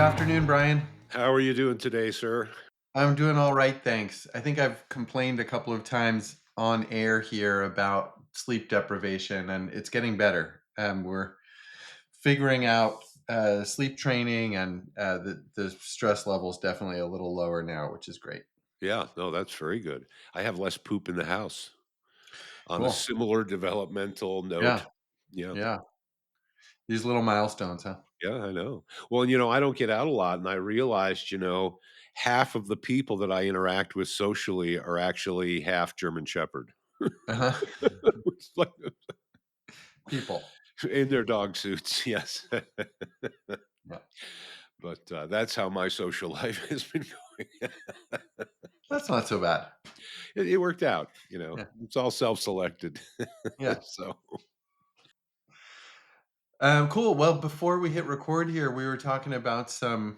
afternoon, Brian. How are you doing today, sir? I'm doing all right, thanks. I think I've complained a couple of times on air here about sleep deprivation, and it's getting better. We're figuring out sleep training, and the stress level's definitely a little lower now, which is great. Yeah, no, that's very good. I have less poop in the house on a Cool. similar developmental Yeah, note. Yeah, yeah. These little milestones, huh? yeah, I know. Well, I don't get out a lot, and I realized, half of the people that I interact with socially are actually half German Shepherd. Uh-huh. It's like People. in their dog suits, yes. Yeah. But that's how my social life has been going. That's not so bad. It worked out, Yeah. It's all self-selected. Yeah. So Cool. Well, before we hit record here, we were talking about some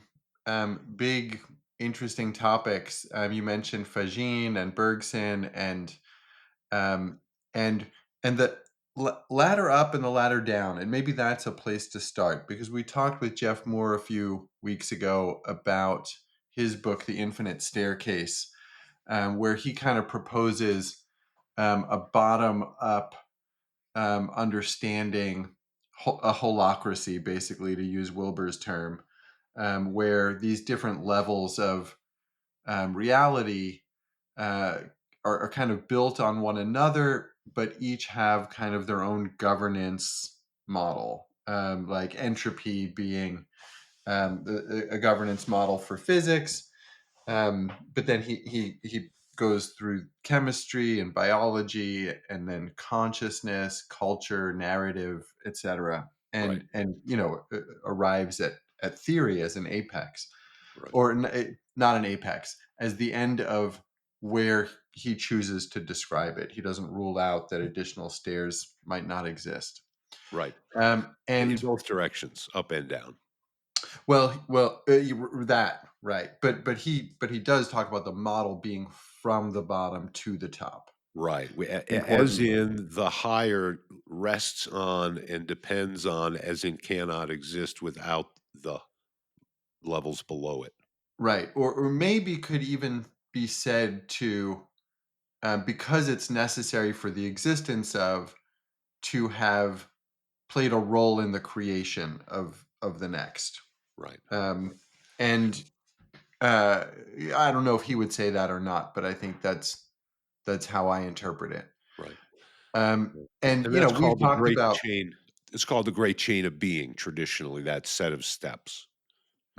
big, interesting topics. You mentioned Fagin and Bergson, um, and and the ladder up and the ladder down, and maybe that's a place to start because we talked with Jeff Moore a few weeks ago about his book, The Infinite Staircase, where he kind of proposes a bottom up understanding a holacracy, basically, to use Wilber's term, where these different levels of reality uh, are kind of built on one another, but each have kind of their own governance model, like entropy being a governance model for physics, but then he goes through chemistry and biology, and then consciousness, culture, narrative, etc., right, and arrives at theory as an apex, right. or not an apex, as the end of where he chooses to describe it. He doesn't rule out that additional stairs might not exist. Right. In And both directions, up and down. that right, but he does talk about the model being from the bottom to the top. Right. As Importantly, in the higher rests on and depends on, as in cannot exist without the levels below it. right, or maybe could even be said to, because it's necessary for the existence of, to have played a role in the creation of the next. Right. Um, and uh, I don't know if he would say that or not, but I think that's how I interpret it. Right. And And that's we've called the talked great about. chain. It's called the great chain of being traditionally, that set of steps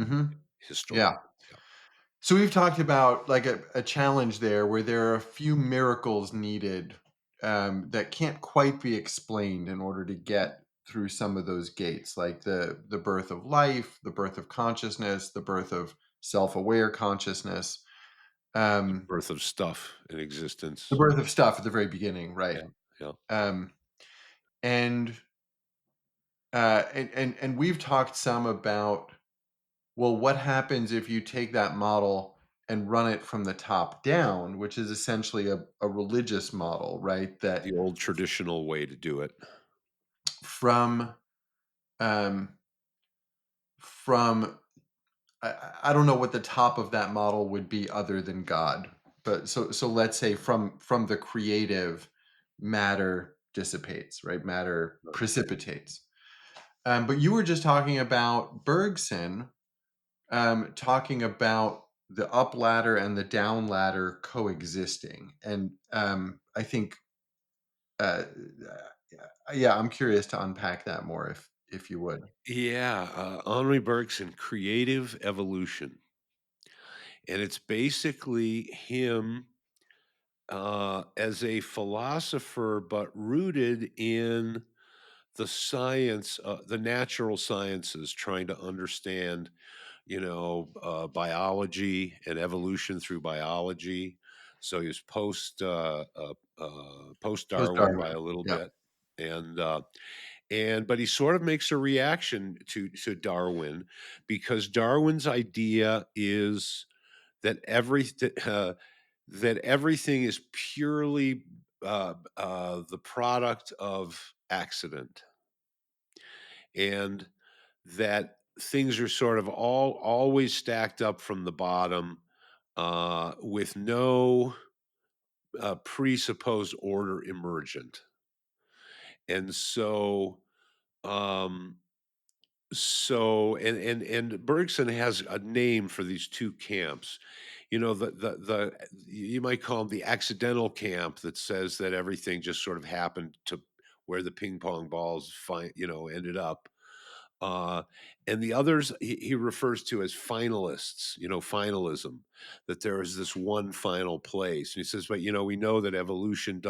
Mhm. historically. Yeah. So we've talked about like a challenge there where there are a few miracles needed, that can't quite be explained in order to get through some of those gates, like the birth of life, the birth of consciousness, the birth of self-aware consciousness, um, Birth of stuff in the existence. birth of stuff at the very beginning, right? Yeah. Yeah. Um, and and we've talked some about, well, what happens if you take that model and run it from the top down, which is essentially a religious model, right? That The old traditional way to do it. from um, from I don't know what the top of that model would be other than God, but so let's say from the creative, matter dissipates, right? Matter Right. precipitates. But you were just talking about Bergson, talking about the up ladder and the down ladder coexisting, and I think, uh, yeah, I'm curious to unpack that more if you would. Yeah. Henri Bergson, creative evolution. And it's basically him as a philosopher, but rooted in the science, the natural sciences, trying to understand, biology and evolution through biology. So he was post Post Darwin by Darwin, a little yeah, bit, and but he sort of makes a reaction to Darwin because Darwin's idea is that that everything is purely the product of accident, and that things are sort of always stacked up from the bottom, with no presupposed order emergent. And um, and Bergson has a name for these two camps. You know, the you might call them the accidental camp that says that everything just sort of happened to where the ping pong balls ended up. Uh, and the others he refers to as finalists, finalism, that there is this one final place. And he says, but we know that evolution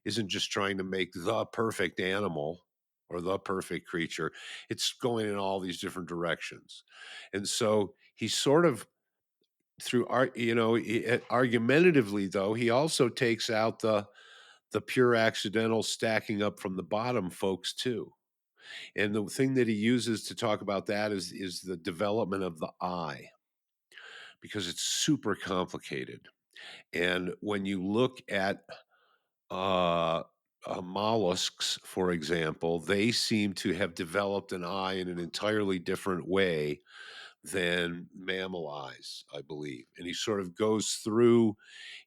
isn't just trying to make the perfect animal or the perfect creature. It's going in all these different directions. And so he sort of through art, argumentatively though, he also takes out the pure accidental stacking up from the bottom folks too. And the thing that he uses to talk about that is the development of the eye, because it's super complicated. And when you look at uh, mollusks, for example, they seem to have developed an eye in an entirely different way than mammal eyes, I believe. And he sort of goes through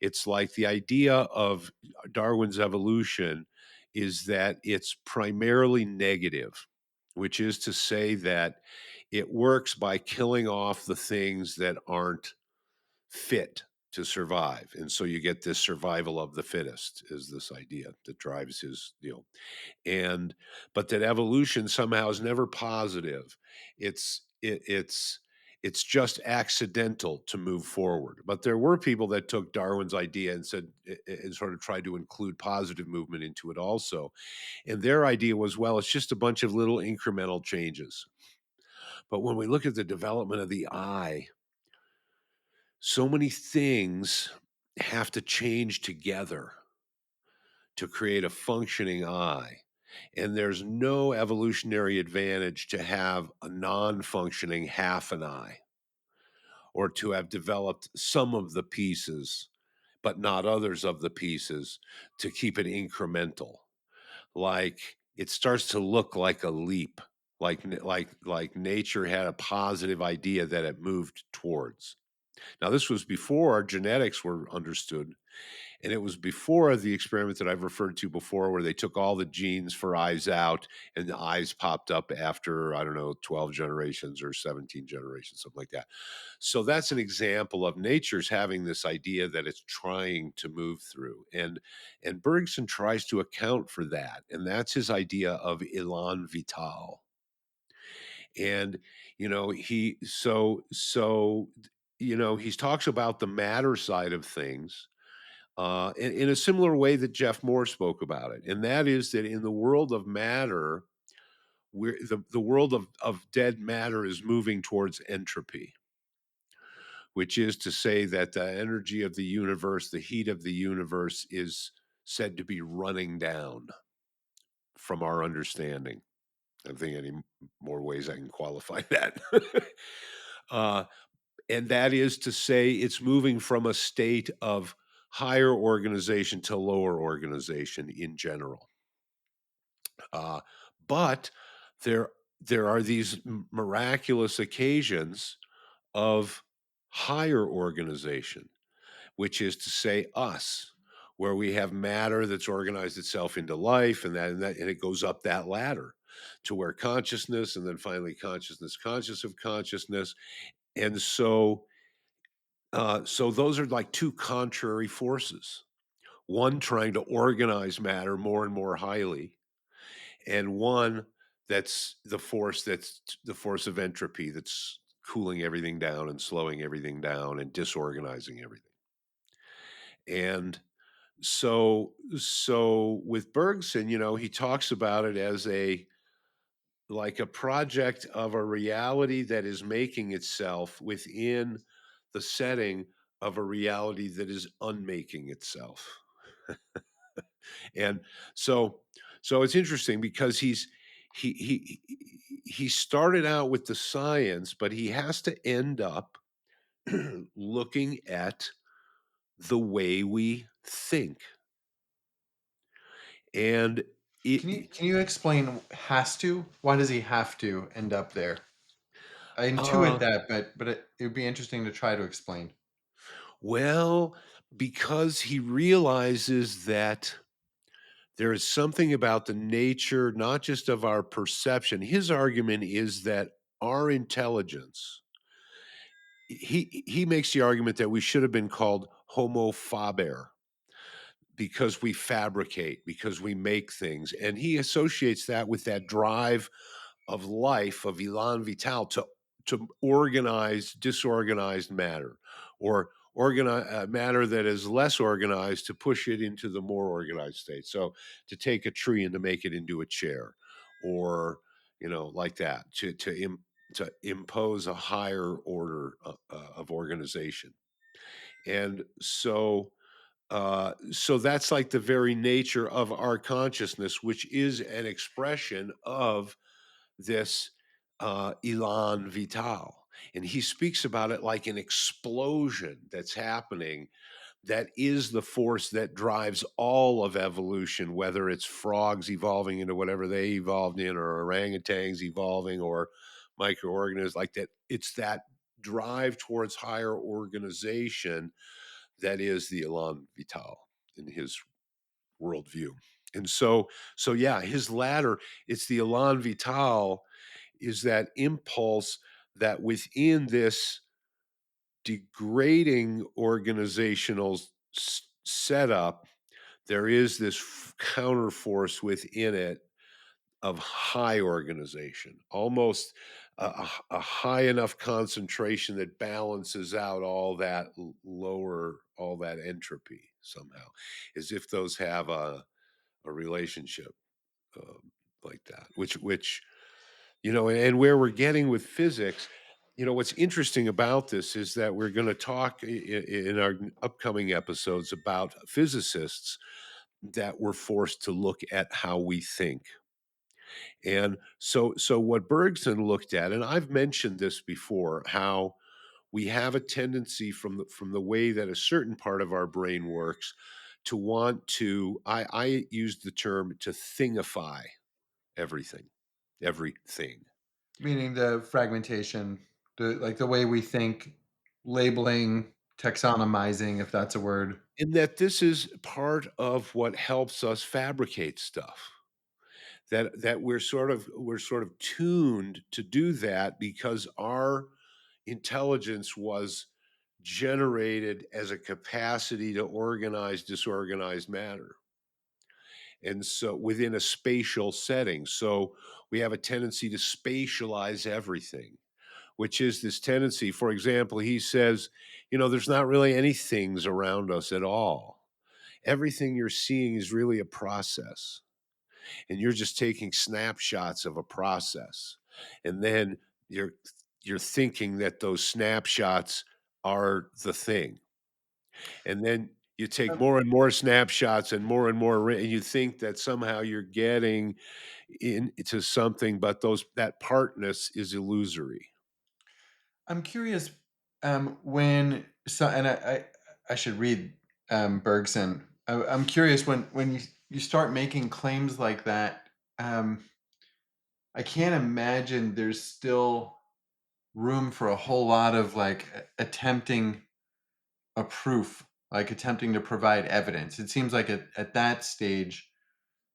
it's like the idea of Darwin's evolution is that it's primarily negative, which is to say that it works by killing off the things that aren't fit to survive. And so you get this survival of the fittest is this idea that drives his, and but that evolution somehow is never positive. It's just accidental to move forward. But there were people that took Darwin's idea and said and sort of tried to include positive movement into it also. And their idea was, well, it's just a bunch of little incremental changes. But when we look at the development of the eye, so many things have to change together to create a functioning eye. And there's no evolutionary advantage to have a non functioning half an eye or to have developed some of the pieces, but not others of the pieces to keep it incremental. Like it starts to look like a leap, like nature had a positive idea that it moved towards. Now, this was before genetics were understood, and it was before the experiment that I've referred to before, where they took all the genes for eyes out and the eyes popped up after, I don't know, 12 generations or 17 generations, something like that. So that's an example of nature's having this idea that it's trying to move through. And Bergson tries to account for that. And that's his idea of elan vital. And, he talks about the matter side of things in a similar way that Jeff Moore spoke about it. And that is that in the world of matter, the world of dead matter is moving towards entropy, which is to say that the energy of the universe, the heat of the universe is said to be running down from our understanding. I don't think any more ways I can qualify that. uh, and that is to say, it's moving from a state of higher organization to lower organization in general. Uh, but there, there are these miraculous occasions of higher organization, which is to say, us, where we have matter that's organized itself into life, and it goes up that ladder to where consciousness, and then finally consciousness, conscious of consciousness, and so those are like two contrary forces. One trying to organize matter more and more highly, and one that's the force of entropy that's cooling everything down and slowing everything down and disorganizing everything. And so with Bergson, he talks about it as a project of a reality that is making itself within the setting of a reality that is unmaking itself. And so so it's interesting because he started out with the science, but he has to end up looking at the way we think. And Can you it can you explain has to? Why does he have to end up there? I intuit Uh, that, but it would be interesting to try to explain. well, because he realizes that there is something about the nature, not just of our perception. His argument is that our intelligence, he makes the argument that we should have been called homo faber because we fabricate, because we make things. And he associates that with that drive of life, of elan vital, to organize disorganized matter, or organize matter that is less organized, to push it into the more organized state. So to take a tree and to make it into a chair, or like that, to impose a higher order of organization. And so that's like the very nature of our consciousness, which is an expression of this elan vital. And he speaks about it like an explosion that's happening, that is the force that drives all of evolution, whether it's frogs evolving into whatever they evolved in, or orangutans evolving, or microorganisms like that. It's that drive towards higher organization that is the elan vital in his worldview. And so yeah, his ladder, it's the elan vital, is that impulse that within this degrading organizational setup, there is this counterforce within it of high organization, almost a high enough concentration that balances out all that lower, all that entropy somehow, as if those have a relationship, um, like that, which and where we're getting with physics. What's interesting about this is that we're going to talk in our upcoming episodes about physicists that were forced to look at how we think. And so what Bergson looked at, and I've mentioned this before, how we have a tendency from the way that a certain part of our brain works to want to, I use the term, to thingify everything, everything. Meaning the fragmentation, the way we think, labeling, taxonomizing, if that's a word. And that this is part of what helps us fabricate stuff. That we're sort of tuned to do that because our intelligence was generated as a capacity to organize disorganized matter. And so within a spatial setting. So we have a tendency to spatialize everything, which is this tendency. For example, he says, there's not really any things around us at all. Everything you're seeing is really a process, and you're just taking snapshots of a process. And then you're thinking that those snapshots are the thing. And then you take Um, more and more snapshots and more, and you think that somehow you're getting into something, but those that partness is illusory. I'm curious, when so, and I should read Bergson. I'm curious when you start making claims like that. I can't imagine there's still room for a whole lot of like attempting a proof, like attempting to provide evidence. It seems like at that stage,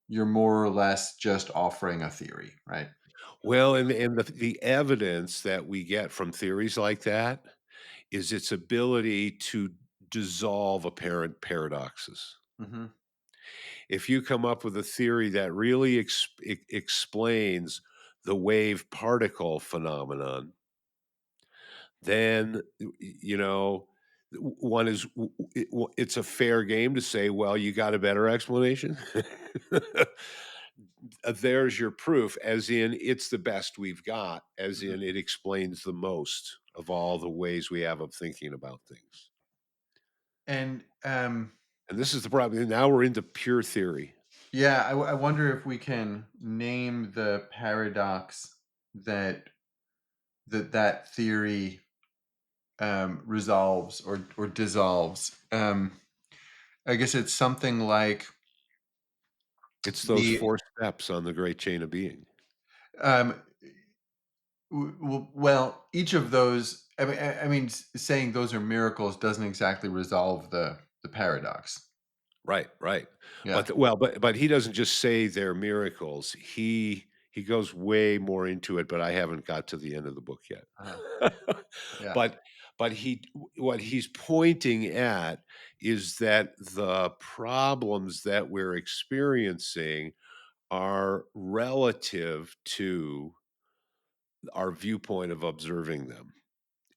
you're more or less just offering a theory, right? Well, and the evidence that we get from theories like that is its ability to dissolve apparent paradoxes. Hmm. If you come up with a theory that really explains the wave particle phenomenon, then one is it's a fair game to say, well, you got a better explanation. There's your proof, as in it's the best we've got, as Hmm. in it explains the most of all the ways we have of thinking about things. And And this is the problem. Now we're into pure theory. yeah, I wonder if we can name the paradox that that theory resolves or dissolves. I guess it's something like It's those the four steps on the great chain of being. um, Well, each of those, saying those are miracles doesn't exactly resolve the paradox. Right, right. Yeah. But he doesn't just say they're miracles. He goes way more into it, but I haven't got to the end of the book yet. Uh-huh. Yeah. But what he's pointing at is that the problems that we're experiencing are relative to our viewpoint of observing them.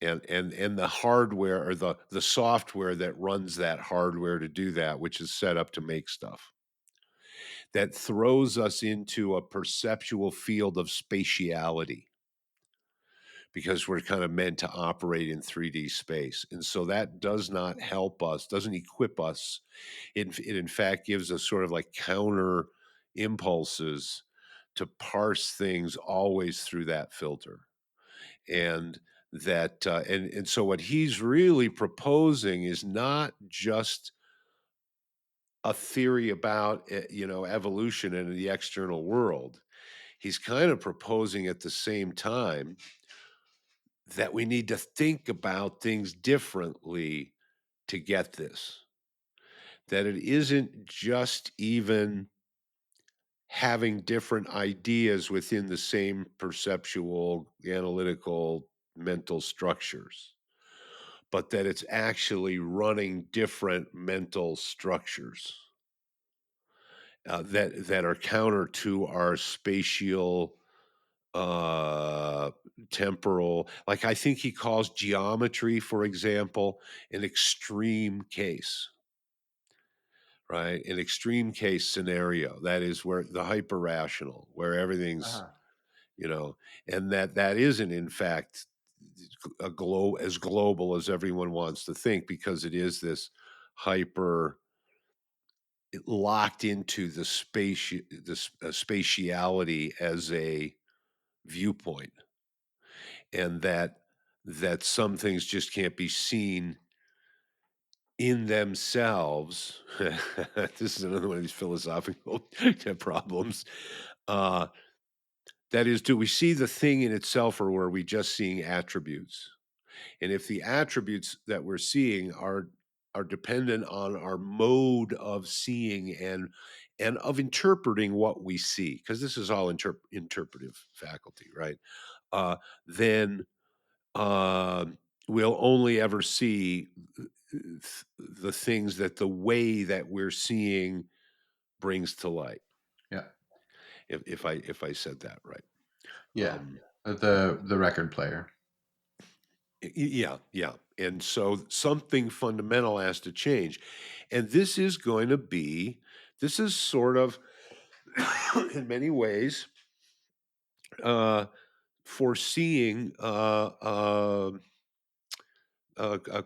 And the hardware or the software that runs that hardware to do that, which is set up to make stuff, that throws us into a perceptual field of spatiality because we're kind of meant to operate in 3D space. And so that does not help us, doesn't equip us. It in fact gives us sort of like counter impulses to parse things always through that filter. And and so what he's really proposing is not just a theory about evolution and the external world. He's kind of proposing at the same time that we need to think about things differently to get this. That it isn't just even having different ideas within the same perceptual, analytical, mental structures, but that it's actually running different mental structures that are counter to our spatial uh temporal, like I think he calls geometry, for example, an extreme case, right? An extreme case scenario, that is where the hyper rational, where everything's, Uh-huh. you know, and that isn't in fact as global as everyone wants to think, because it is this hyper locked into the spatiality as a viewpoint, and that some things just can't be seen in themselves. This is another one of these philosophical problems. Uh, that is, do we see the thing in itself, or are we just seeing attributes? And if the attributes that we're seeing are dependent on our mode of seeing and of interpreting what we see, because this is all interpretive faculty, right? Then we'll only ever see the things that the way that we're seeing brings to light. Yeah. If I said that right. Yeah. Um, The record player. yeah, yeah. And so something fundamental has to change. And this is sort of, in many ways, uh, foreseeing a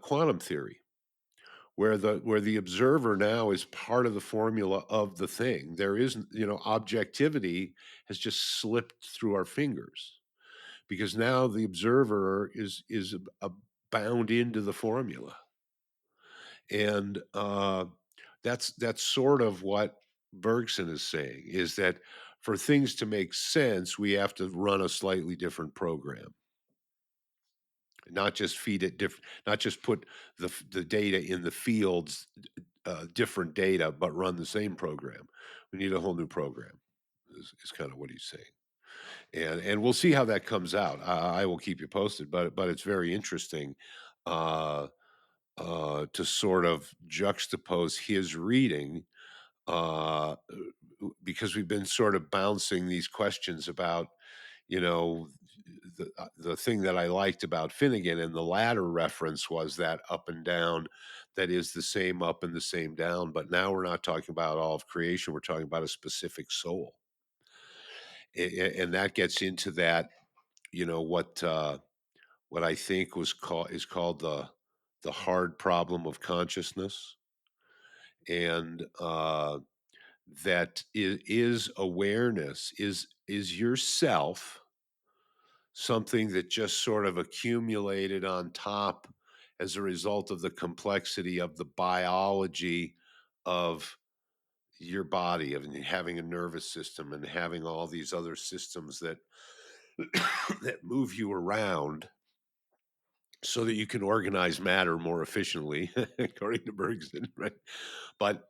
quantum theory, where the observer now is part of the formula of the thing. There isn't, objectivity has just slipped through our fingers, because now the observer is bound into the formula. And that's sort of what Bergson is saying, is that for things to make sense, we have to run a slightly different program, not just feed it different, not just put the data in the fields, different data, but run the same program. We need a whole new program. Is kind of what he's saying, and we'll see how that comes out. I will keep you posted, but it's very interesting. Uh, to sort of juxtapose his reading, uh, because we've been sort of bouncing these questions about, you know, the thing that I liked about Finnegan and the latter reference was that up and down, that is the same up and the same down. But now we're not talking about all of creation; we're talking about a specific soul, and that gets into that. What I think is called the hard problem of consciousness, and that is awareness, is yourself something that just sort of accumulated on top as a result of the complexity of the biology of your body, of having a nervous system and having all these other systems that that move you around so that you can organize matter more efficiently, according to Bergson, right? But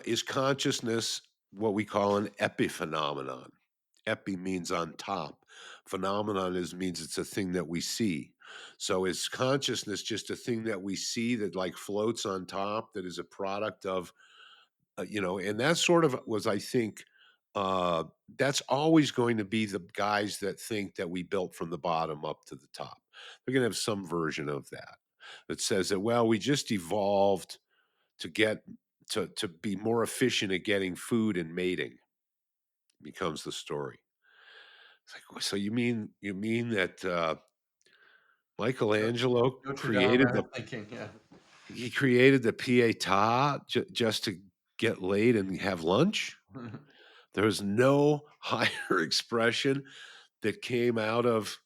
is consciousness what we call an epiphenomenon? Epi means on top. Phenomenon means it's a thing that we see. So is consciousness just a thing that we see that like floats on top that is a product of and that sort of was, I think, uh, that's always going to be the guys that think that we built from the bottom up to the top. They're going to have some version of that that says that, well, we just evolved to get to be more efficient at getting food and mating becomes the story. It's like, so you mean that Michelangelo Notre Dame created thinking, yeah. the Pietà just to get laid and have lunch? There's no higher expression that came out of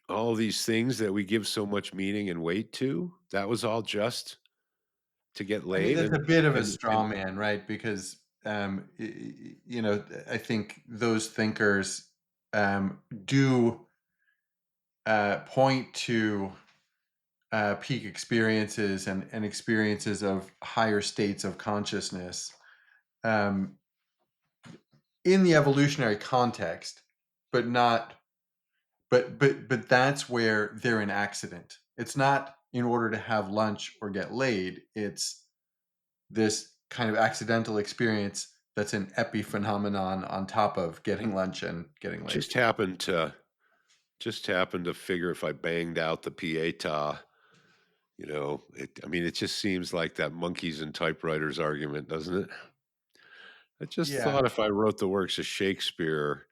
all these things that we give so much meaning and weight to. That was all just to get I mean, laid that's a bit of a straw and man, right? Because, I think those thinkers do point to peak experiences and experiences of higher states of consciousness um, in the evolutionary context, but not. But that's where they're an accident. It's not in order to have lunch or get laid. It's this kind of accidental experience that's an epiphenomenon on top of getting lunch and getting laid. just happened to figure if I banged out the Pietà, I mean, it just seems like that monkeys and typewriters argument, doesn't it? I just Yeah, thought if I wrote the works of Shakespeare,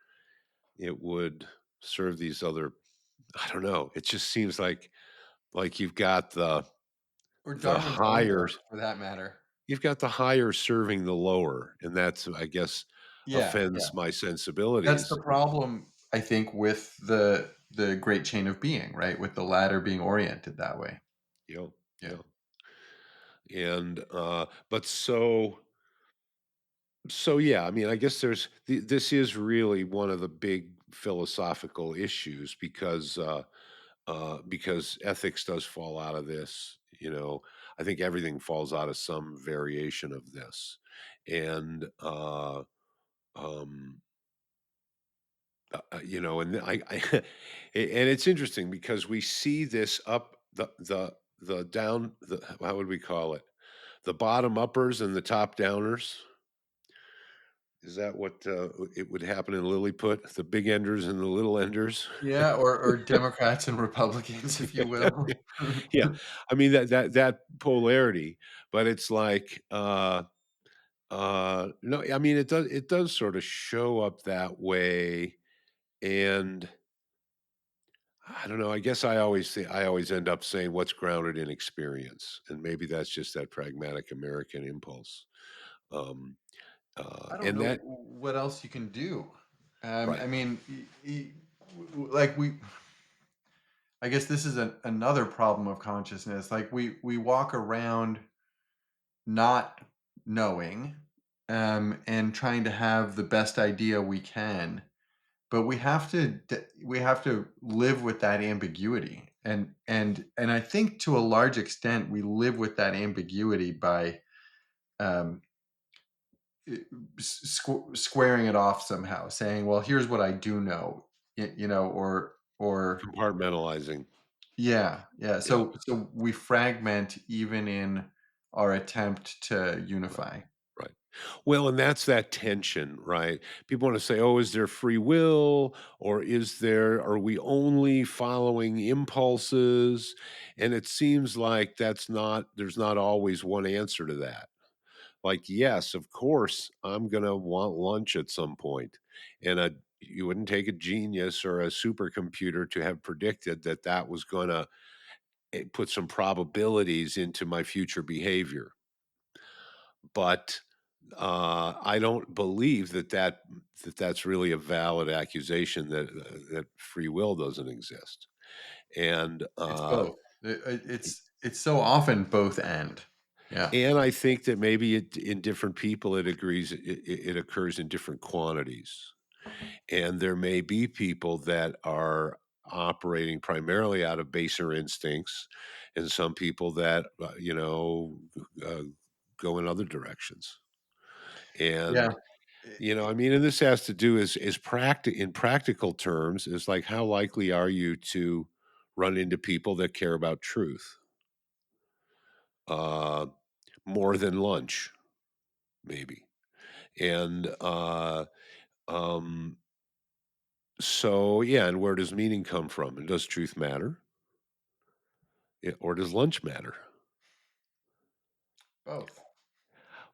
it would serve these other I don't know. It just seems like or the Darwin's own higher work, for that matter. you've got the higher serving the lower, and that's, I guess, Yeah, yeah. offends my That's sensibilities. the problem, I think, with the great chain of being, right? With the ladder being oriented that way. You know? Yeah. Yeah. And, but yeah, I mean, I guess this is really one of the big philosophical issues because ethics does fall out of this. I think everything falls out of some variation of this, and um, and it's interesting because we see this up the down the how would we call it, the bottom uppers and the top downers. Is that what it would happen in Lilliput? The big enders and the little enders. Yeah, or Democrats and Republicans, if you will. Yeah, I mean that polarity, but it's like no, I mean it does sort of show up that way, and I don't know. I guess I always end up saying what's grounded in experience, and maybe that's just that pragmatic American impulse. Um, I don't and know that what else you can do. right, I mean, like I guess this is another problem of consciousness. Like we walk around not knowing, and trying to have the best idea we can, but we have to live with that ambiguity, and I think to a large extent we live with that ambiguity by um, squaring it off somehow, saying, "Well, here's what I do know," or compartmentalizing. yeah, yeah. Yeah, So we fragment even in our attempt to right. unify. Right. Well, and that's that tension, right? People want to say, "Oh, is there free will, or are we only following impulses?" And it seems like there's not always one answer to that. Like, yes, of course, I'm gonna want lunch at some point, and you wouldn't take a genius or a supercomputer to have predicted that that was gonna put some probabilities into my future behavior. But I don't believe that's really a valid accusation that free will doesn't exist. And It's both. It's so often both end. Yeah. I think that maybe in different people it occurs in different quantities. And there may be people that are operating primarily out of baser instincts, and some people that, uh, go in other directions. Yeah. And, Eh, I mean, and this has to do is in practical terms, is like how likely are you to run into people that care about truth? Uh, More than lunch, maybe. And um so yeah, and where does meaning come from? And does truth matter? Or does lunch matter? Both.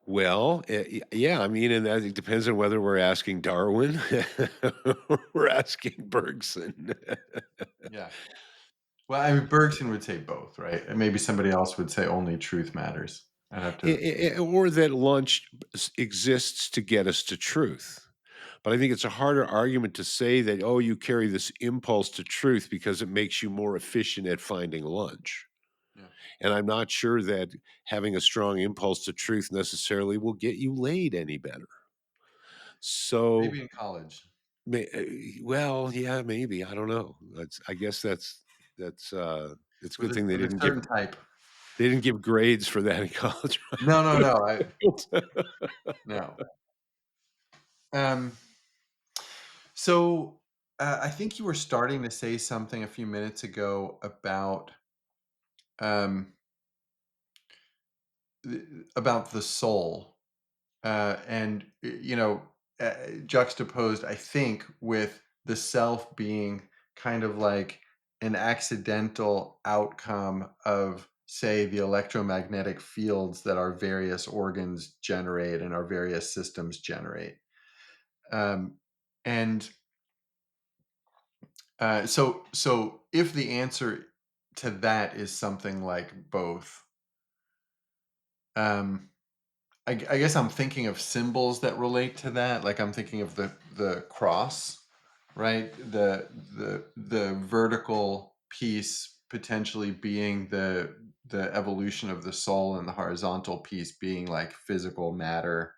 Well, yeah, I mean, and that it depends on whether we're asking Darwin or we're asking Bergson. Yeah. Well, I mean, Bergson would say both, right? And maybe somebody else would say only truth matters. I'd have to. Or that lunch exists to get us to truth. But I think it's a harder argument to say that, oh, you carry this impulse to truth because it makes you more efficient at finding lunch. Yeah. And I'm not sure that having a strong impulse to truth necessarily will get you laid any better. So, Maybe in college well, yeah, maybe. I don't know. I guess that's it's a good thing with a certain type. they didn't give grades for that in college. No, no, no. Right? No. Um, so I think you were starting to say something a few minutes ago um, about the soul, and juxtaposed, I think, with the self being kind of like an accidental outcome of, say, the electromagnetic fields that our various organs generate and our various systems generate. Um, and so if the answer to that is something like both, um, I guess I'm thinking of symbols that relate to that. Like I'm thinking of the cross, right? The vertical piece potentially being the evolution of the soul, and the horizontal piece being like physical matter,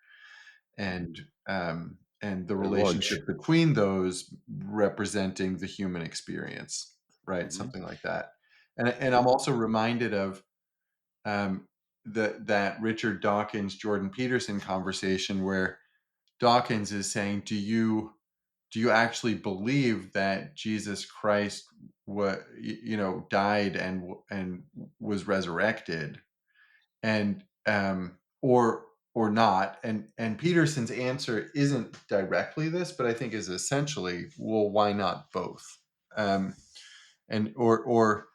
and and the And lunch. relationship between those representing the human experience, right? Mhm. Something like that. And I'm also reminded of um, that Richard Dawkins Jordan Peterson conversation where Dawkins is saying, do you actually believe that Jesus Christ died and was resurrected, and or not? And Peterson's answer isn't directly this, but I think is essentially, well, why not both? Um, and or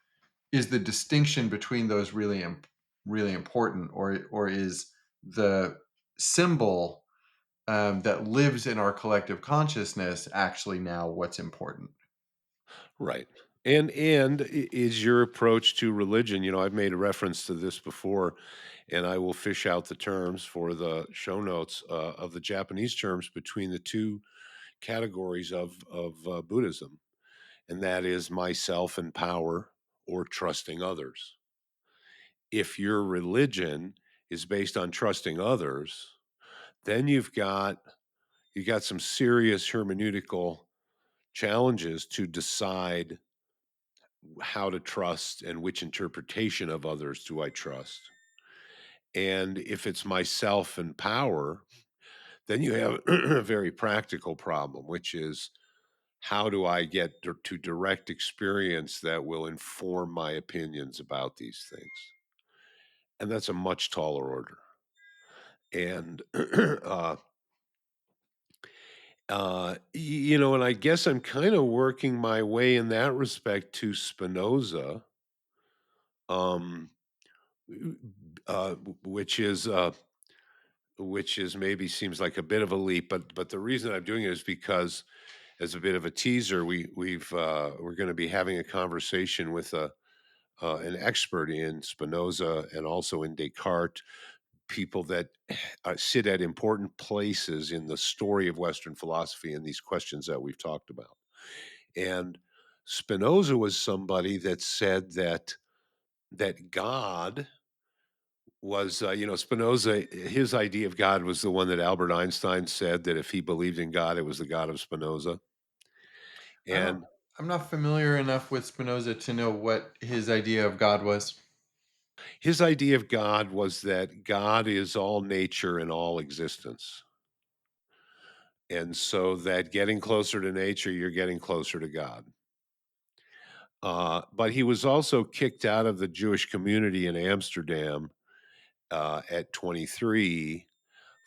is the distinction between those really important, or is the symbol that lives in our collective consciousness actually now what's important? Right. And is your approach to religion, I've made a reference to this before, and I will fish out the terms for the show notes of the Japanese terms between the two categories of Buddhism, and that is myself and power or trusting others. If your religion is based on trusting others, then you got some serious hermeneutical challenges to decide how to trust and which interpretation of others do I trust. And if it's myself and power, then you have a very practical problem, which is how do I get to direct experience that will inform my opinions about these things? And that's a much taller order. And, and I guess I'm kind of working my way in that respect to Spinoza, um, which is maybe seems like a bit of a leap, but the reason I'm doing it is because, as a bit of a teaser, we're going to be having a conversation with an expert in Spinoza and also in Descartes, people that sit at important places in the story of Western philosophy and these questions that we've talked about. And Spinoza was somebody that said that God was, Spinoza, his idea of God was the one that Albert Einstein said that if he believed in God, it was the God of Spinoza. I don't. And I'm not familiar enough with Spinoza to know what his idea of God was. his idea of God was that God is all nature and all existence. And so that getting closer to nature, you're getting closer to God. But he was also kicked out of the Jewish community in Amsterdam at 23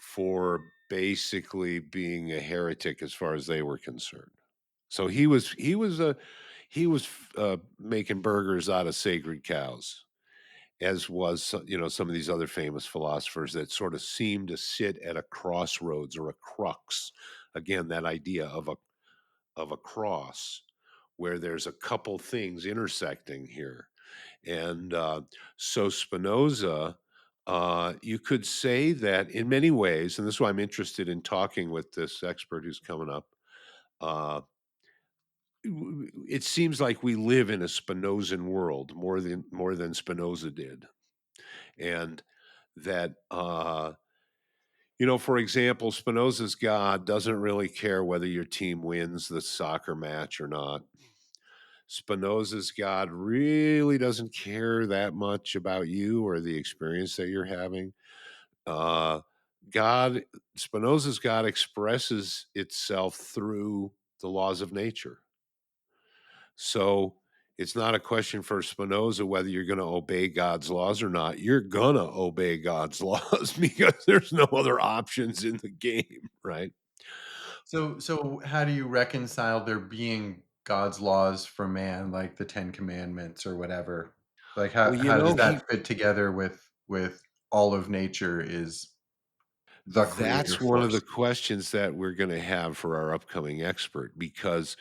for basically being a heretic as far as they were concerned. So he was making burgers out of sacred cows, as was some of these other famous philosophers that sort of seem to sit at a crossroads or a crux. Again, that idea of a cross where there's a couple things intersecting here. And so Spinoza, you could say that in many ways, and this is why I'm interested in talking with this expert who's coming up. Uh, it seems like we live in a Spinozan world more than Spinoza did, and that for example, Spinoza's God doesn't really care whether your team wins the soccer match or not. Spinoza's God really doesn't care that much about you or the experience that you're having. Uh, God, Spinoza's God expresses itself through the laws of nature. So it's not a question for Spinoza whether you're going to obey God's laws or not. You're going to obey God's laws because there's no other options in the game, right? So how do you reconcile there being God's laws for man, like the Ten Commandments or whatever? Like Well, how does that fit together with all of nature is the creator that's one of the force? questions that we're going to have for our upcoming expert because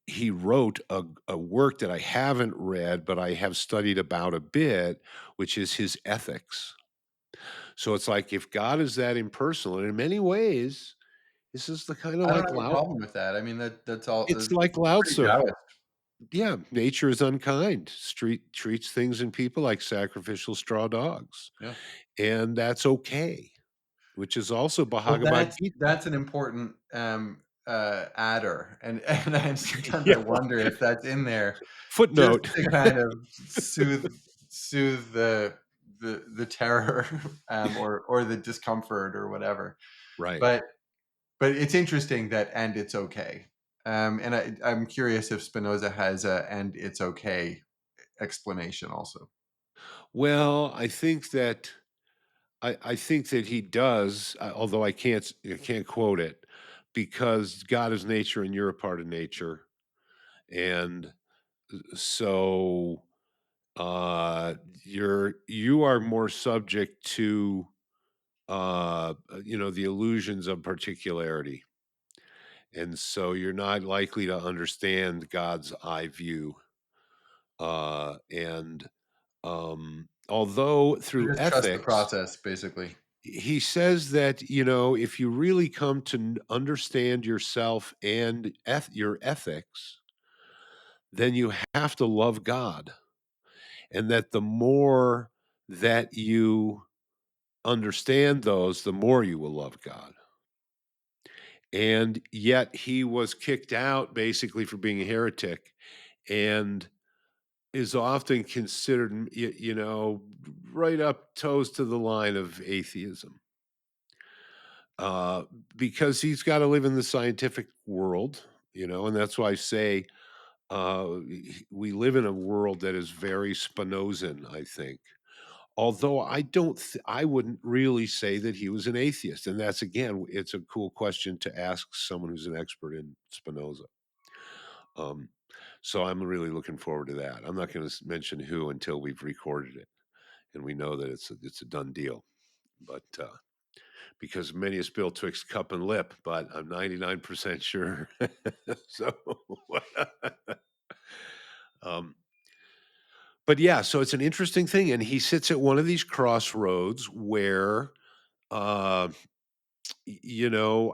he wrote a work that I haven't read, but I have studied about a bit, which is his ethics. So it's like if God is that impersonal, and in many ways, this is the kind of I don't like have a problem with that. I mean that's all it's like pretty Lao. Taoist. Yeah, nature is unkind. Street treats things and people like sacrificial straw dogs, Yeah. and that's okay, which is also Well, Bhagavad that's Gita. that's an important, adder, and I sometimes Yeah, I wonder if that's in there just footnote. to kind of soothe the terror, or the discomfort or whatever. Right. But it's interesting that "and it's okay." And I'm curious if Spinoza has a "and it's okay" explanation also. Well, I think that he does, although I can't quote it because God is nature and you're a part of nature, and so uh, you are more subject to the illusions of particularity, and so you're not likely to understand God's eye view. And although So through just trust the ethics, process, basically. he says that if you really come to understand yourself and your ethics, then you have to love God, and that the more that you understand those, the more you will love God. And yet he was kicked out basically for being a heretic and is often considered, right up toes to the line of atheism. Uh, because he's got to live in the scientific world, and that's why I say we live in a world that is very Spinozan, I think. Although I wouldn't really say that he was an atheist, and that's again, it's a cool question to ask someone who's an expert in Spinoza. Um, so I'm really looking forward to that. I'm not going to mention who until we've recorded it and we know that it's a done deal. But because many is built twixt cup and lip, but I'm 99% sure. So, um, but yeah, so it's an interesting thing, and he sits at one of these crossroads where uh,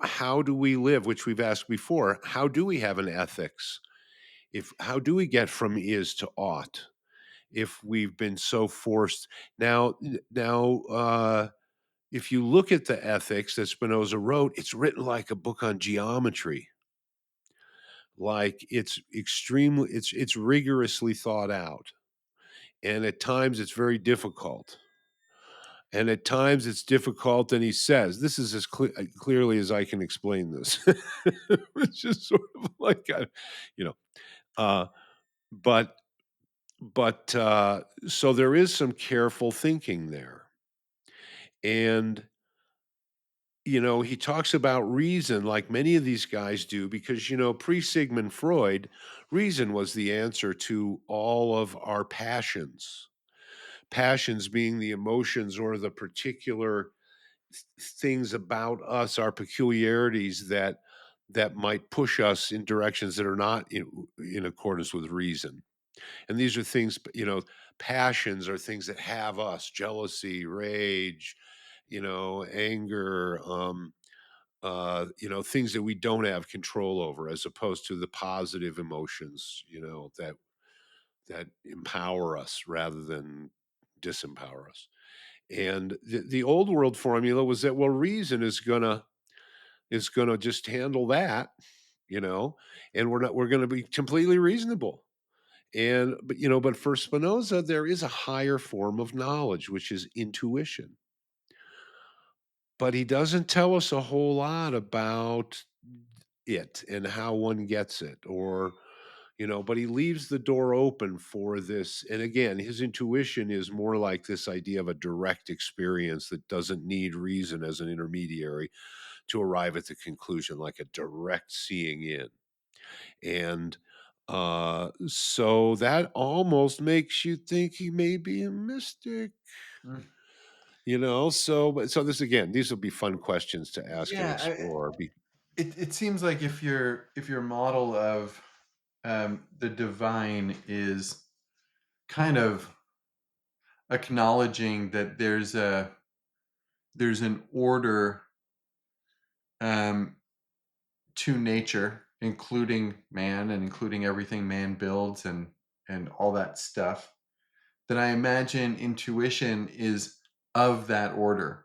how do we live, which we've asked before, how do we have an ethics, if how do we get from is to ought, if we've been so forced. Now, if you look at the ethics that Spinoza wrote, it's written like a book on geometry. Like it's rigorously thought out, and at times it's very difficult. And at times it's difficult, and he says, "This is as clearly as I can explain this." Which is sort of like, you know, uh, but so there is some careful thinking there, and he talks about reason like many of these guys do, because pre Sigmund Freud, reason was the answer to all of our passions. Passions being the emotions or the particular things about us, our peculiarities that might push us in directions that are not in accordance with reason. And these are things, passions are things that have us: jealousy, rage, anger, things that we don't have control over, as opposed to the positive emotions, that empower us rather than disempower us. And the old world formula was that, well, reason is gonna just handle that, you know, and we're gonna be completely reasonable. But for Spinoza, there is a higher form of knowledge, which is intuition. But he doesn't tell us a whole lot about it and how one gets it, but he leaves the door open for this. And again, his intuition is more like this idea of a direct experience that doesn't need reason as an intermediary to arrive at the conclusion, like a direct seeing in. And so that almost makes you think he may be a mystic. Mm. So this, again, these will be fun questions to ask and Yeah, explore. it seems like if your model of the divine is kind of acknowledging that there's an order um, to nature, including man and including everything man builds and all that stuff, then I imagine intuition is of that order.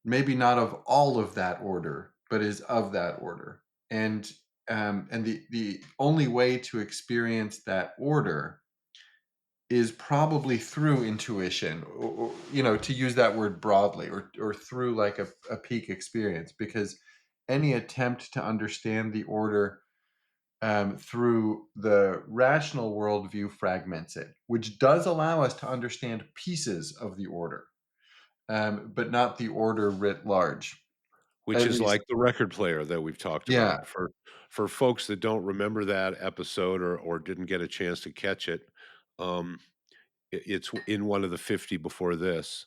Maybe not of all of that order, but is of that order. And the only way to experience that order is probably through intuition, or to use that word broadly, or through like a peak experience, because any attempt to understand the order through the rational worldview fragments it, which does allow us to understand pieces of the order, but not the order writ large. Which At is least, like the record player that we've talked yeah. about. For folks that don't remember that episode, or didn't get a chance to catch it, um, it's in one of the 50 before this.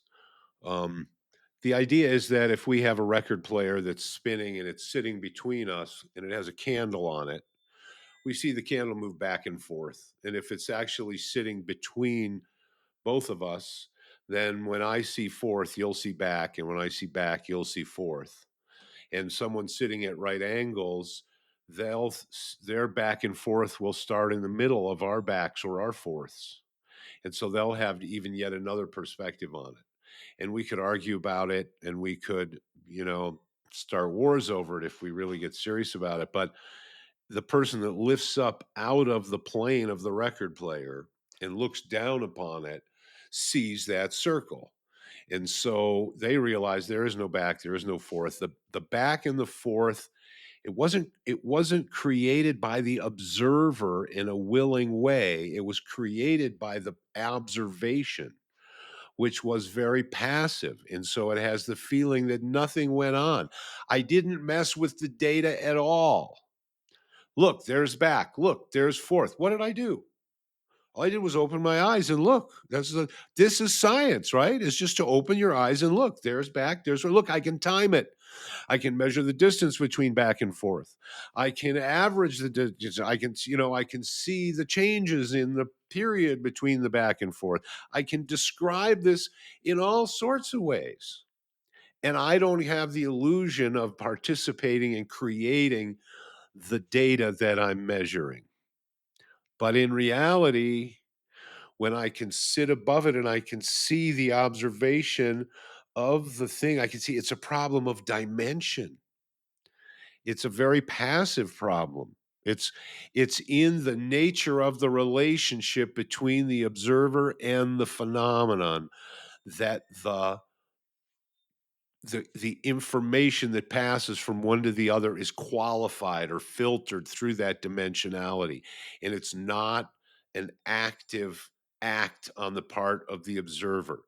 Um, the idea is that if we have a record player that's spinning and it's sitting between us and it has a candle on it, we see the candle move back and forth. And if it's actually sitting between both of us, then when I see forth, you'll see back, and when I see back, you'll see forth. And someone sitting at right angles, they'll their back and forth will start in the middle of our backs or our fourths. And so they'll have even yet another perspective on it. And we could argue about it, and we could, start wars over it if we really get serious about it. But the person that lifts up out of the plane of the record player and looks down upon it sees that circle. And so they realize there is no back, there is no forth. The back and the forth, it wasn't created by the observer in a willing way. It was created by the observation, which was very passive. And so it has the feeling that nothing went on. I didn't mess with the data at all. Look, there's back. Look, there's forth. What did I do? All I did was open my eyes and look. This is science, right? It's just to open your eyes and look. There's back. Look. I can time it. I can measure the distance between back and forth. I can average the distance. I can see the changes in the period between the back and forth. I can describe this in all sorts of ways. And I don't have the illusion of participating in creating the data that I'm measuring. But in reality, when I can sit above it and I can see the observation of the thing. I can see it's a problem of dimension. It's a very passive problem. It's it's in the nature of the relationship between the observer and the phenomenon that the information that passes from one to the other is qualified or filtered through that dimensionality, and it's not an active act on the part of the observer.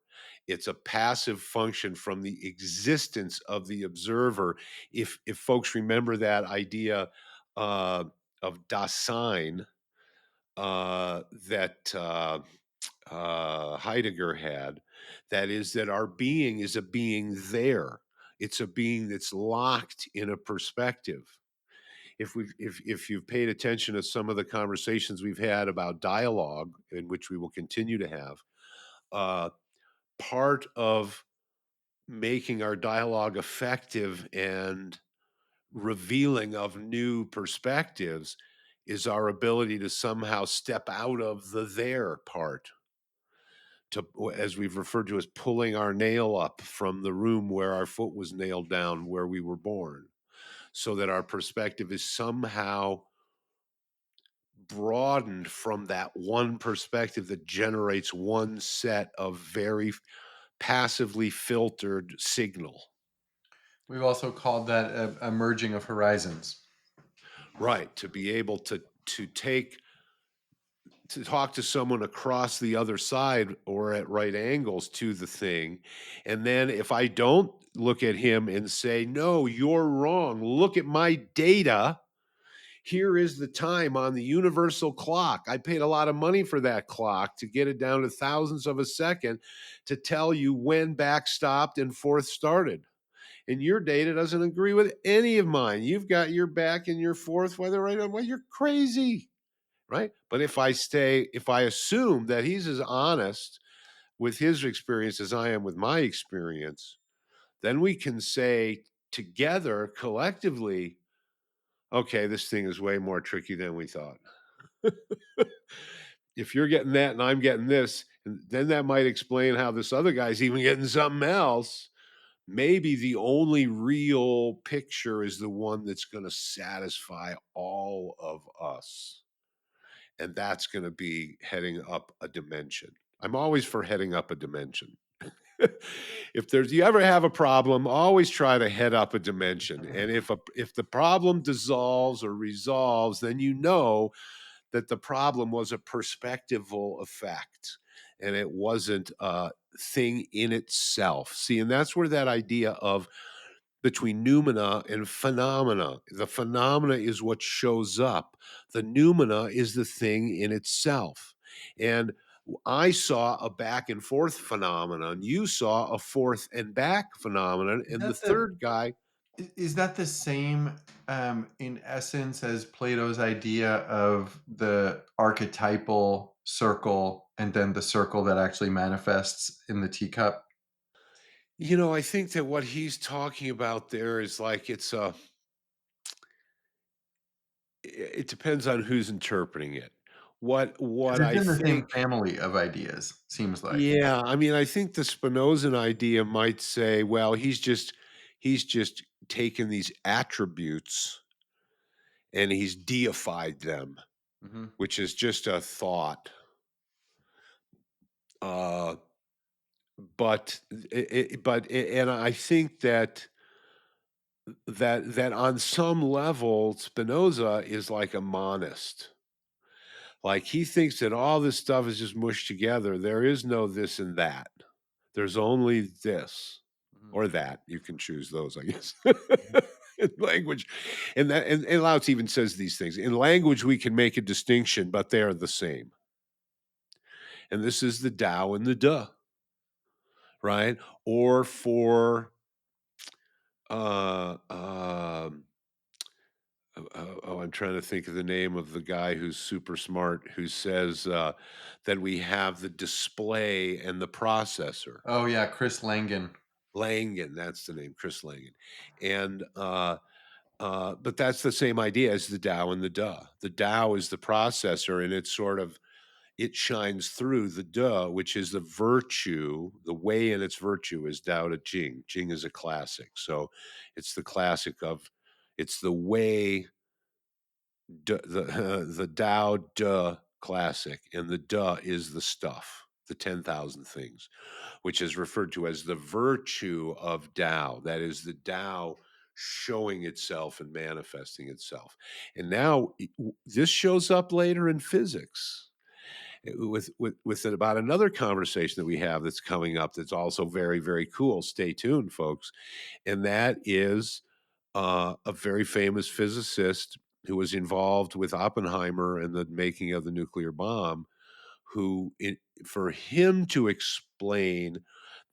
It's a passive function from the existence of the observer. If folks remember that idea uh, of Dasein that Heidegger had, that is, that our being is a being there. It's a being that's locked in a perspective. If you've paid attention to some of the conversations we've had about dialogue, in which we will continue to have, uh, part of making our dialogue effective and revealing of new perspectives is our ability to somehow step out of the there part, to, as we've referred to, as pulling our nail up from the room where our foot was nailed down where we were born, so that our perspective is somehow broadened from that one perspective that generates one set of very passively filtered signal. We've also called that a merging of horizons. Right, to be able to talk to someone across the other side or at right angles to the thing. And then if I don't look at him and say, no, you're wrong, look at my data. Here is the time on the universal clock. I paid a lot of money for that clock to get it down to thousandths of a second to tell you when back stopped and forth started. And your data doesn't agree with any of mine. You've got your back and your forth, whether right or well, you're crazy, right? But if I assume that he's as honest with his experience as I am with my experience, then we can say together, collectively, okay, this thing is way more tricky than we thought. If you're getting that and I'm getting this, and then that might explain how this other guy's even getting something else. Maybe the only real picture is the one that's going to satisfy all of us. And that's going to be heading up a dimension. I'm always for heading up a dimension. If there's you ever have a problem, always try to head up a dimension. And if the problem dissolves or resolves, then you know that the problem was a perspectival effect and it wasn't a thing in itself. See, and that's where that idea of between noumena and phenomena. The phenomena is what shows up. The noumena is the thing in itself. And I saw a back and forth phenomenon. You saw a forth and back phenomenon. Is And the that the third guy, is that the same in essence as Plato's idea of the archetypal circle and then the circle that actually manifests in the teacup? I think that what he's talking about there is like it depends on who's interpreting it. Because What it's I in the same think family of ideas, seems like. Yeah, I mean, I think the Spinozan idea might say, well, he's just taken these attributes and he's deified them, Mhm. which is just a thought. Uh, and I think that on some level, Spinoza is like a monist. Like he thinks that all this stuff is just mushed together. There is no this and that. There's only this Mhm. or that. You can choose those, I guess. Mhm. In language, and Lao Tzu even says these things. In language, we can make a distinction, but they are the same. And this is the Tao and the Da, right? Or for uh, um, I'm trying to think of the name of the guy who's super smart who says that we have the display and the processor. Oh, yeah, Chris Langan. Langan, that's the name, Chris Langan. And but that's the same idea as the Tao and the Da. The Tao is the processor, and it shines through the de, which is the virtue. The way in its virtue is Tao Te Ching. Jing is a classic. So it's the classic of, it's the way, the Tao De classic, and the de is the stuff, the 10,000 things, which is referred to as the virtue of Tao. That is the Tao showing itself and manifesting itself. And now this shows up later in physics with about another conversation that we have that's coming up that's also very, very cool. Stay tuned, folks. And that is a very famous physicist who was involved with Oppenheimer and the making of the nuclear bomb, for him to explain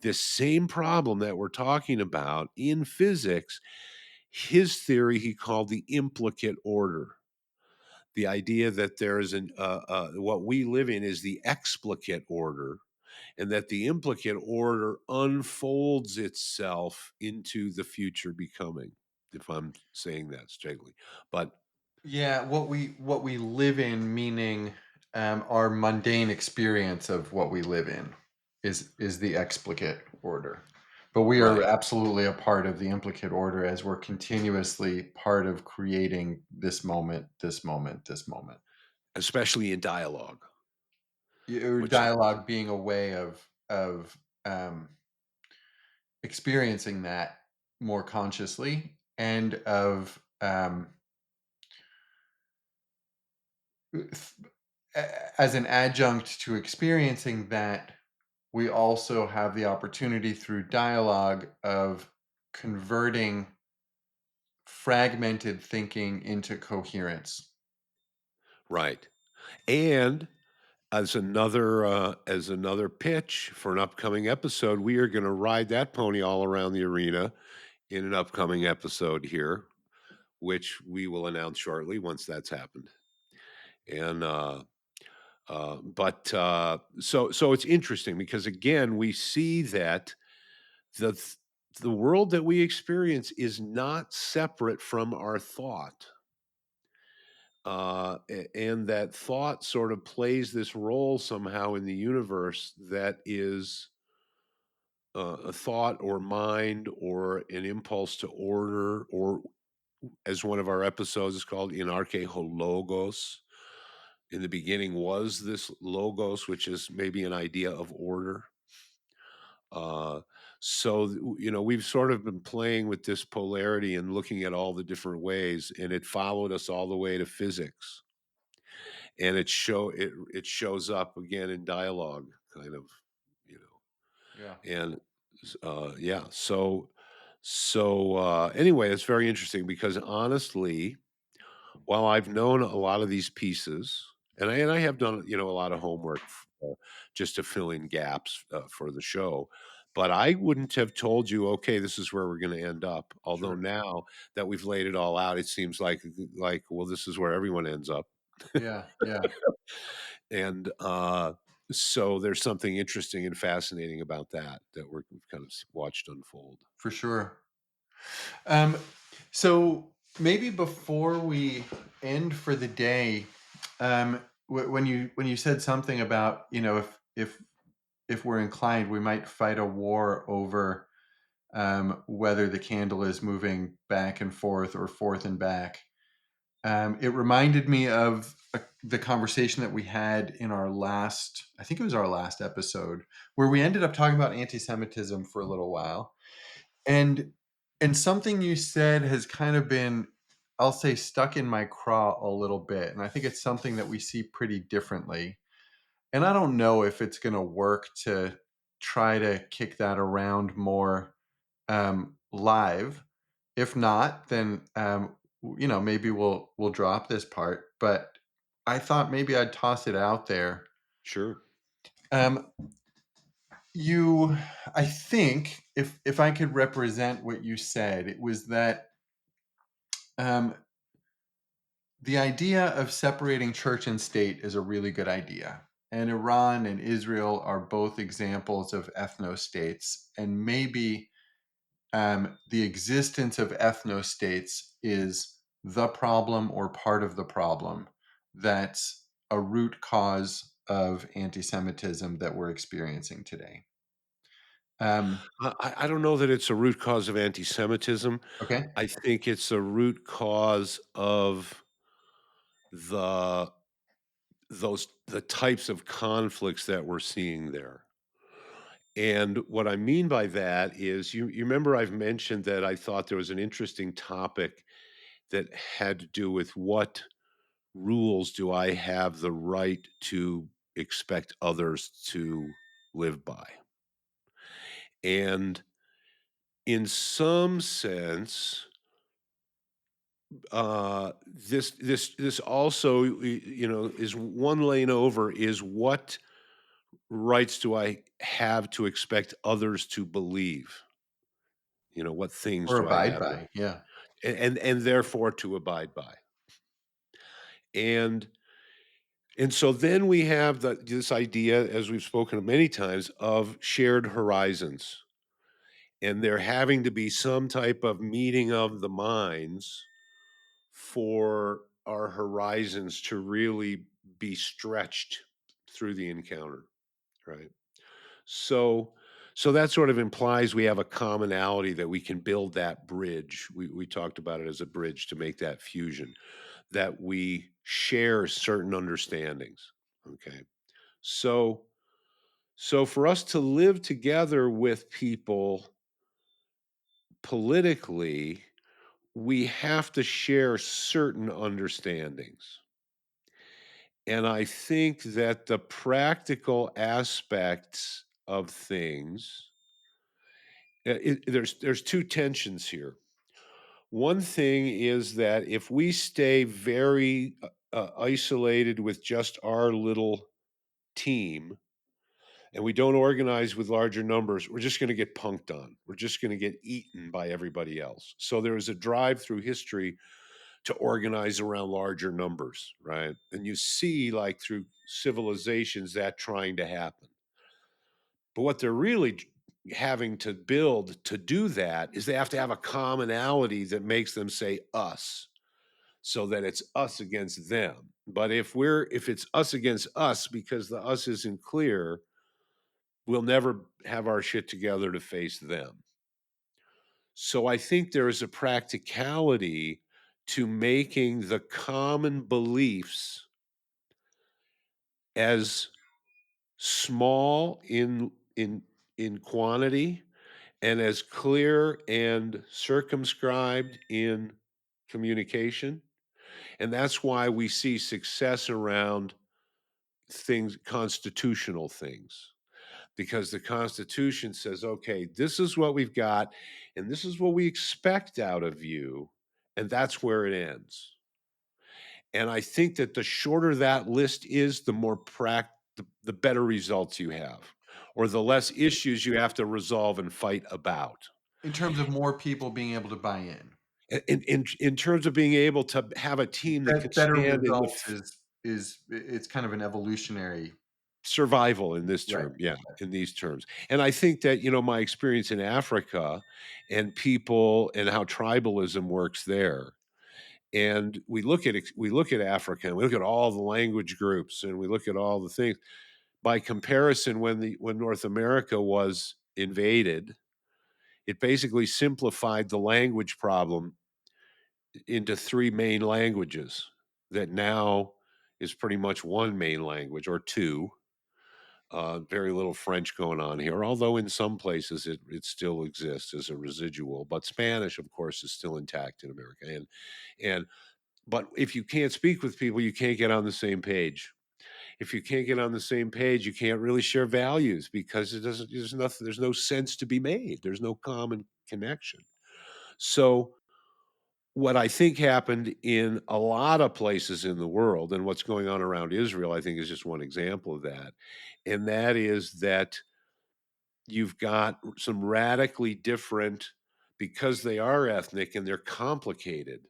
this same problem that we're talking about in physics, his theory he called the implicate order. The idea that there is what we live in is the explicit order, and that the implicate order unfolds itself into the future becoming, if I'm saying that straightly. But Yeah, what we live in, meaning our mundane experience of what we live in, is the explicate order. But we are right, absolutely a part of the implicate order, as we're continuously part of creating this moment, this moment, this moment. especially in dialogue, Your which is dialogue being a way of experiencing that more consciously, and of as an adjunct to experiencing that, we also have the opportunity through dialogue of converting fragmented thinking into coherence. right. And as another pitch for an upcoming episode, we are going to ride that pony all around the arena in an upcoming episode here, which we will announce shortly once that's happened. And but so it's interesting because again we see that the th- the world that we experience is not separate from our thought, and that thought sort of plays this role somehow in the universe that is a thought or mind or an impulse to order, or as one of our episodes is called, in archeologos. In the beginning was this logos, which is maybe an idea of order. Uh, we've sort of been playing with this polarity and looking at all the different ways, and it followed us all the way to physics, and it shows up again in dialogue, kind of, you know, Yeah, and yeah. Anyway, it's very interesting because honestly, while I've known a lot of these pieces, and I have done, a lot of homework just to fill in gaps for the show, but I wouldn't have told you, okay, this is where we're going to end up. Although sure. now that we've laid it all out, it seems like well, this is where everyone ends up, Yeah, yeah, and so there's something interesting and fascinating about that we've kind of watched unfold. for sure. Um, so maybe before we end for the day, when you said something about, if we're inclined, we might fight a war over whether the candle is moving back and forth or forth and back. It reminded me of the conversation that we had in our last, I think it was our last episode, where we ended up talking about anti-Semitism for a little while, and something you said has kind of been, I'll say, stuck in my craw a little bit, and I think it's something that we see pretty differently. And I don't know if it's going to work to try to kick that around more live. If not, then maybe we'll drop this part. But I thought maybe I'd toss it out there. Sure. Um, you, I think, if I could represent what you said, it was that um, the idea of separating church and state is a really good idea. And Iran and Israel are both examples of ethnostates, and maybe the existence of ethnostates is the problem or part of the problem that's a root cause of anti-Semitism that we're experiencing today. Um, I don't know that it's a root cause of anti-Semitism. okay, I think it's a root cause of the the types of conflicts that we're seeing there. And what I mean by that is you remember I've mentioned that I thought there was an interesting topic that had to do with what rules do I have the right to expect others to live by? And in some sense, this also is one lane over is what rights do I have to expect others to believe? What things or do I abide have by, yeah. and therefore to abide by. And and so then we have this idea, as we've spoken of many times, of shared horizons. And there having to be some type of meeting of the minds for our horizons to really be stretched through the encounter, right? So so that sort of implies we have a commonality that we can build that bridge. We talked about it as a bridge to make that fusion, that we share certain understandings. Okay. So so for us to live together with people politically, we have to share certain understandings. And I think that the practical aspects of things, there's two tensions here. One thing is that if we stay very isolated with just our little team and we don't organize with larger numbers, we're just going to get punked on. We're just going to get eaten by everybody else. So there is a drive through history to organize around larger numbers, right? And you see, like through civilizations, that trying to happen. But what they're really having to build to do that is they have to have a commonality that makes them say us, so that it's us against them. But if it's us against us because the us isn't clear, we'll never have our shit together to face them. So I think there is a practicality to making the common beliefs as small in quantity and as clear and circumscribed in communication. And that's why we see success around things, constitutional things, because the Constitution says, okay, this is what we've got, and this is what we expect out of you. And that's where it ends. And I think that the shorter that list is, the more the better results you have, or the less issues you have to resolve and fight about. In terms of more people being able to buy in. In terms of being able to have a team that can Better stand in the results it's kind of an evolutionary. survival in this Right. term, yeah, in these terms. And I think that, my experience in Africa and people and how tribalism works there. And we look at Africa and we look at all the language groups and we look at all the things. By comparison, when North America was invaded, it basically simplified the language problem into three main languages that now is pretty much one main language or two. Very little French going on here, although in some places it still exists as a residual. But Spanish, of course, is still intact in America. And but if you can't speak with people, you can't get on the same page. If you can't get on the same page, you can't really share values because it doesn't. There's nothing. There's no sense to be made. There's no common connection. So what I think happened in a lot of places in the world, and what's going on around Israel, I think is just one example of that. And that is that you've got some radically different, because they are ethnic and they're complicated.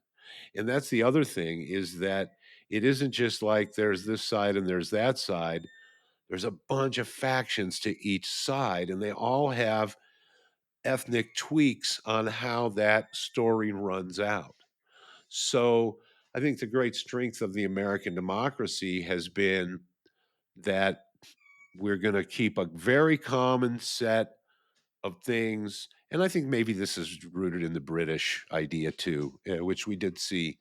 And that's the other thing, is that it isn't just like there's this side and there's that side. There's a bunch of factions to each side, and they all have ethnic tweaks on how that story runs out. So I think the great strength of the American democracy has been that we're going to keep a very common set of things. And I think maybe this is rooted in the British idea too, which we did see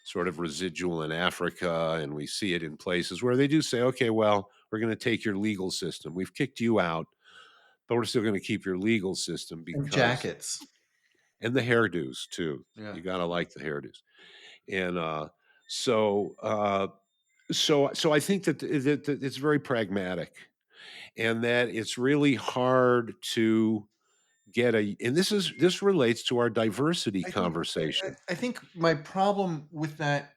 sort of residual in Africa, and we see it in places where they do say, okay, well, we're going to take your legal system. We've kicked you out, but we're still going to keep your legal system And because, jackets. and the hairdos too. Yeah. You got to like the hairdos. And so, uh, so I think that it's very pragmatic, and that it's really hard to get a. And this relates to our diversity I think conversation. I think my problem with that,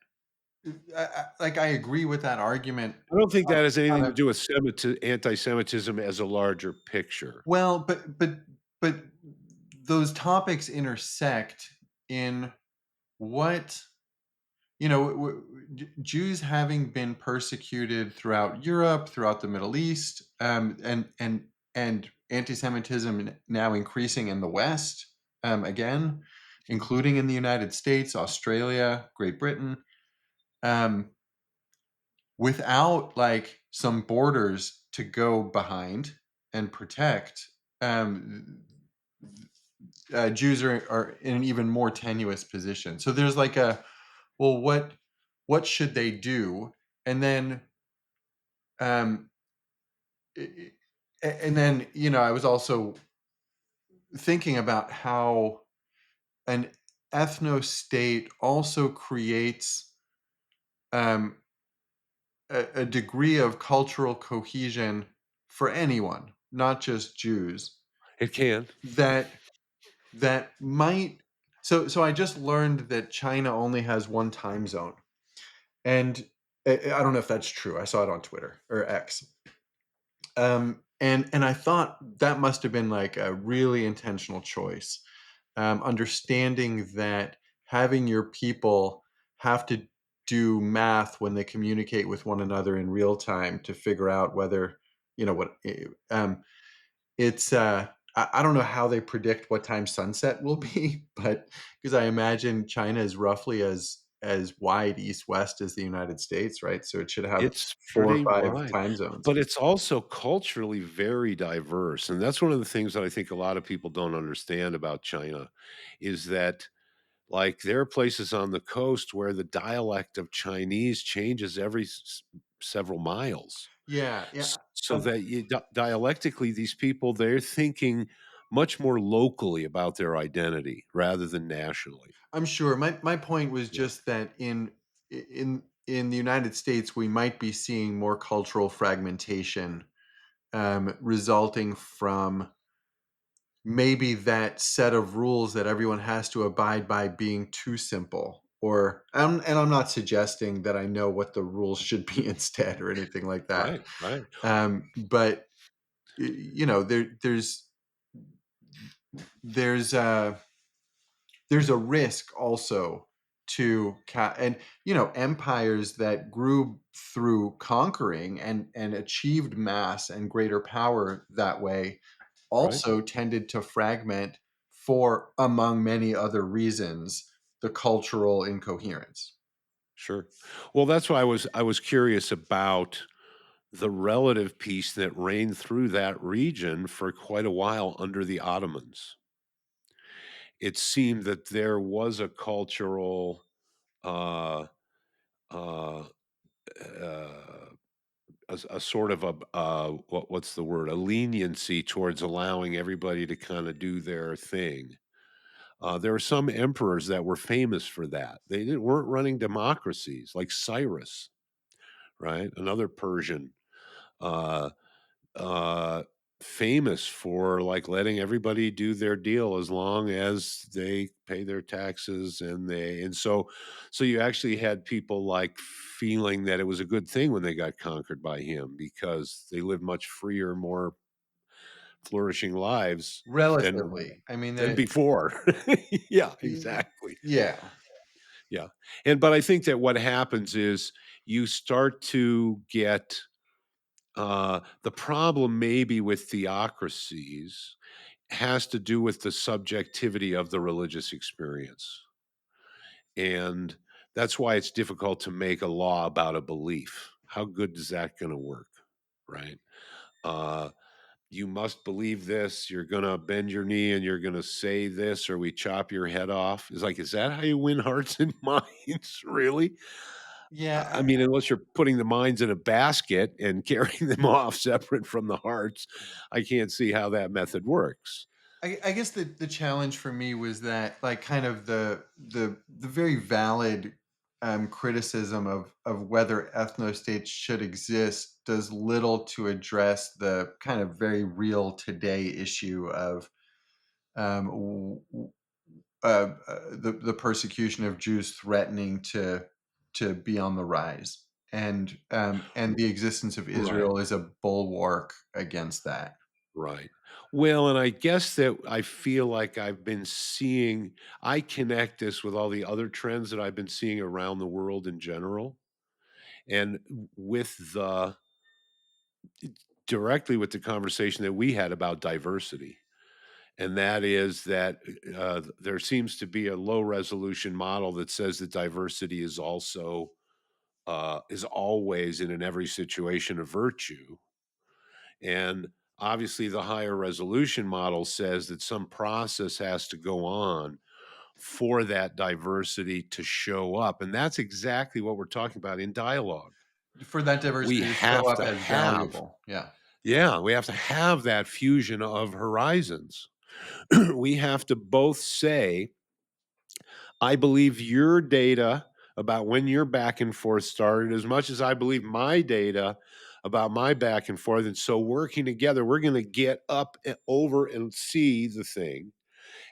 like, I agree with that argument I don't think on that has anything on to a do with anti-Semitism as a larger picture. well, but those topics intersect in what Jews having been persecuted throughout Europe, throughout the Middle East, and anti-Semitism now increasing in the West, again, including in the United States, Australia, Great Britain, um, without like some borders to go behind and protect. Um, Jews are in an even more tenuous position. So there's like a, well, what should they do? And then um, i- and then I was also thinking about how an ethno-state also creates um, a degree of cultural cohesion for anyone, not just Jews, It can. that might. So I just learned that China only has one time zone. And I don't know if that's true. I saw it on Twitter or X. And I thought that must have been like a really intentional choice. Understanding that having your people have to do math when they communicate with one another in real time to figure out whether what it's I don't know how they predict what time sunset will be, but because I imagine China is roughly as wide east west as the United States, right? So it should have It's 4 or pretty 5 wide, time zones. but it's also culturally very diverse, and that's one of the things that I think a lot of people don't understand about China, is that, like, there are places on the coast where the dialect of Chinese changes every several miles. Yeah, yeah. So that dialectically, these people, they're thinking much more locally about their identity rather than nationally. I'm sure. My point was Yeah, just that in the United States, we might be seeing more cultural fragmentation, resulting from maybe that set of rules that everyone has to abide by being too simple. And I'm not suggesting that I know what the rules should be instead or anything like that. right, right. But there's uh there's a risk also to and empires that grew through conquering and achieved mass and greater power that way Right? also tended to fragment for, among many other reasons, the cultural incoherence. Sure. Well, that's why I was curious about the relative peace that reigned through that region for quite a while under the Ottomans. It seemed that there was a cultural uh uh uh a sort of a what's the word, a leniency towards allowing everybody to kind of do their thing. There are some emperors that were famous for that. Weren't running democracies, like Cyrus, right? Another Persian, uh, uh, famous for like letting everybody do their deal as long as they pay their taxes, and so you actually had people like feeling that it was a good thing when they got conquered by him because they lived much freer, more flourishing lives than Relatively. I mean, before. Yeah, exactly. yeah. Yeah. But I think that what happens is you start to get the problem maybe with theocracies has to do with the subjectivity of the religious experience. And that's why it's difficult to make a law about a belief. How good is that going to work? right? Uh, you must believe this. You're gonna bend your knee and you're gonna say this, or we chop your head off. It's like, is that how you win hearts and minds? Really? I Yeah, mean, unless you're putting the minds in a basket and carrying them off separate from the hearts, I can't see how that method works. I guess the challenge for me was that, like, kind of the very valid criticism of whether ethnostates should exist does little to address the kind of very real today issue of the persecution of Jews threatening to be on the rise, and the existence of Right. Israel is a bulwark against that. Right. Well, and I guess that I feel like I connect this with all the other trends that I've been seeing around the world in general, and with the directly with the conversation that we had about diversity. And that is that there seems to be a low resolution model that says that diversity is also is always and in every situation a virtue. And obviously, the higher resolution model says that some process has to go on for that diversity to show up. And that's exactly what we're talking about in dialogue. For that We diversity to show have up to as have, valuable, yeah. yeah, we have to have that fusion of horizons. We have to both say, I believe your data about when your back and forth started as much as I believe my data about my back and forth. And so working together, we're going to get up and over and see the thing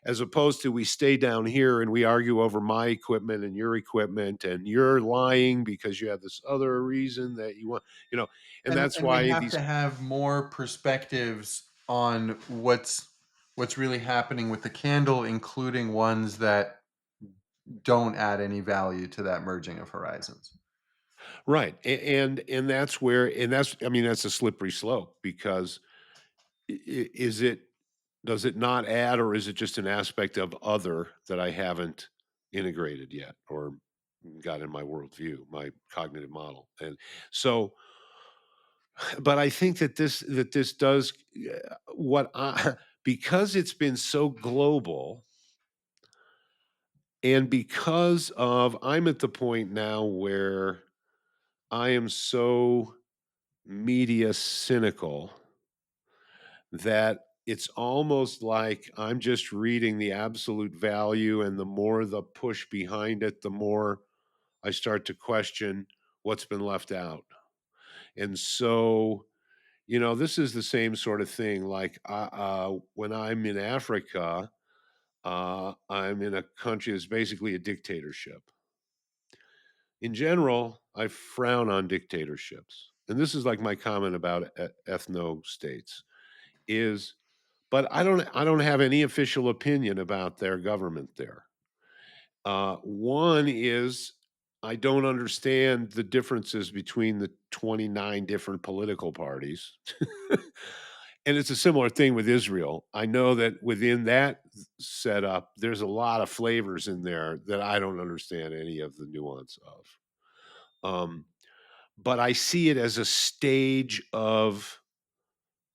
as opposed to we stay down here and we argue over my equipment and your equipment and you're lying because you have this other reason that you want, you know, and that's And we why have these to have more perspectives on what's really happening with the candle, including ones that don't add any value to that merging of horizons. right. And that's where and that's I mean that's a slippery slope because is it does it not add, or is it just an aspect of other that I haven't integrated yet or got in my worldview, my cognitive model? And so, but I think that this does what I because it's been so global, and because of I'm at the point now where I am so media cynical that it's almost like I'm just reading the absolute value, and the more the push behind it, the more I start to question what's been left out. And so, this is the same sort of thing. Like when I'm in Africa, I'm in a country that's basically a dictatorship. In general, I frown on dictatorships. And this is like my comment about ethno states is but I don't have any official opinion about their government there. One is I don't understand the differences between the 29 different political parties. And it's a similar thing with Israel. I know that within that setup, there's a lot of flavors in there that I don't understand any of the nuance of. Um, but I see it as a stage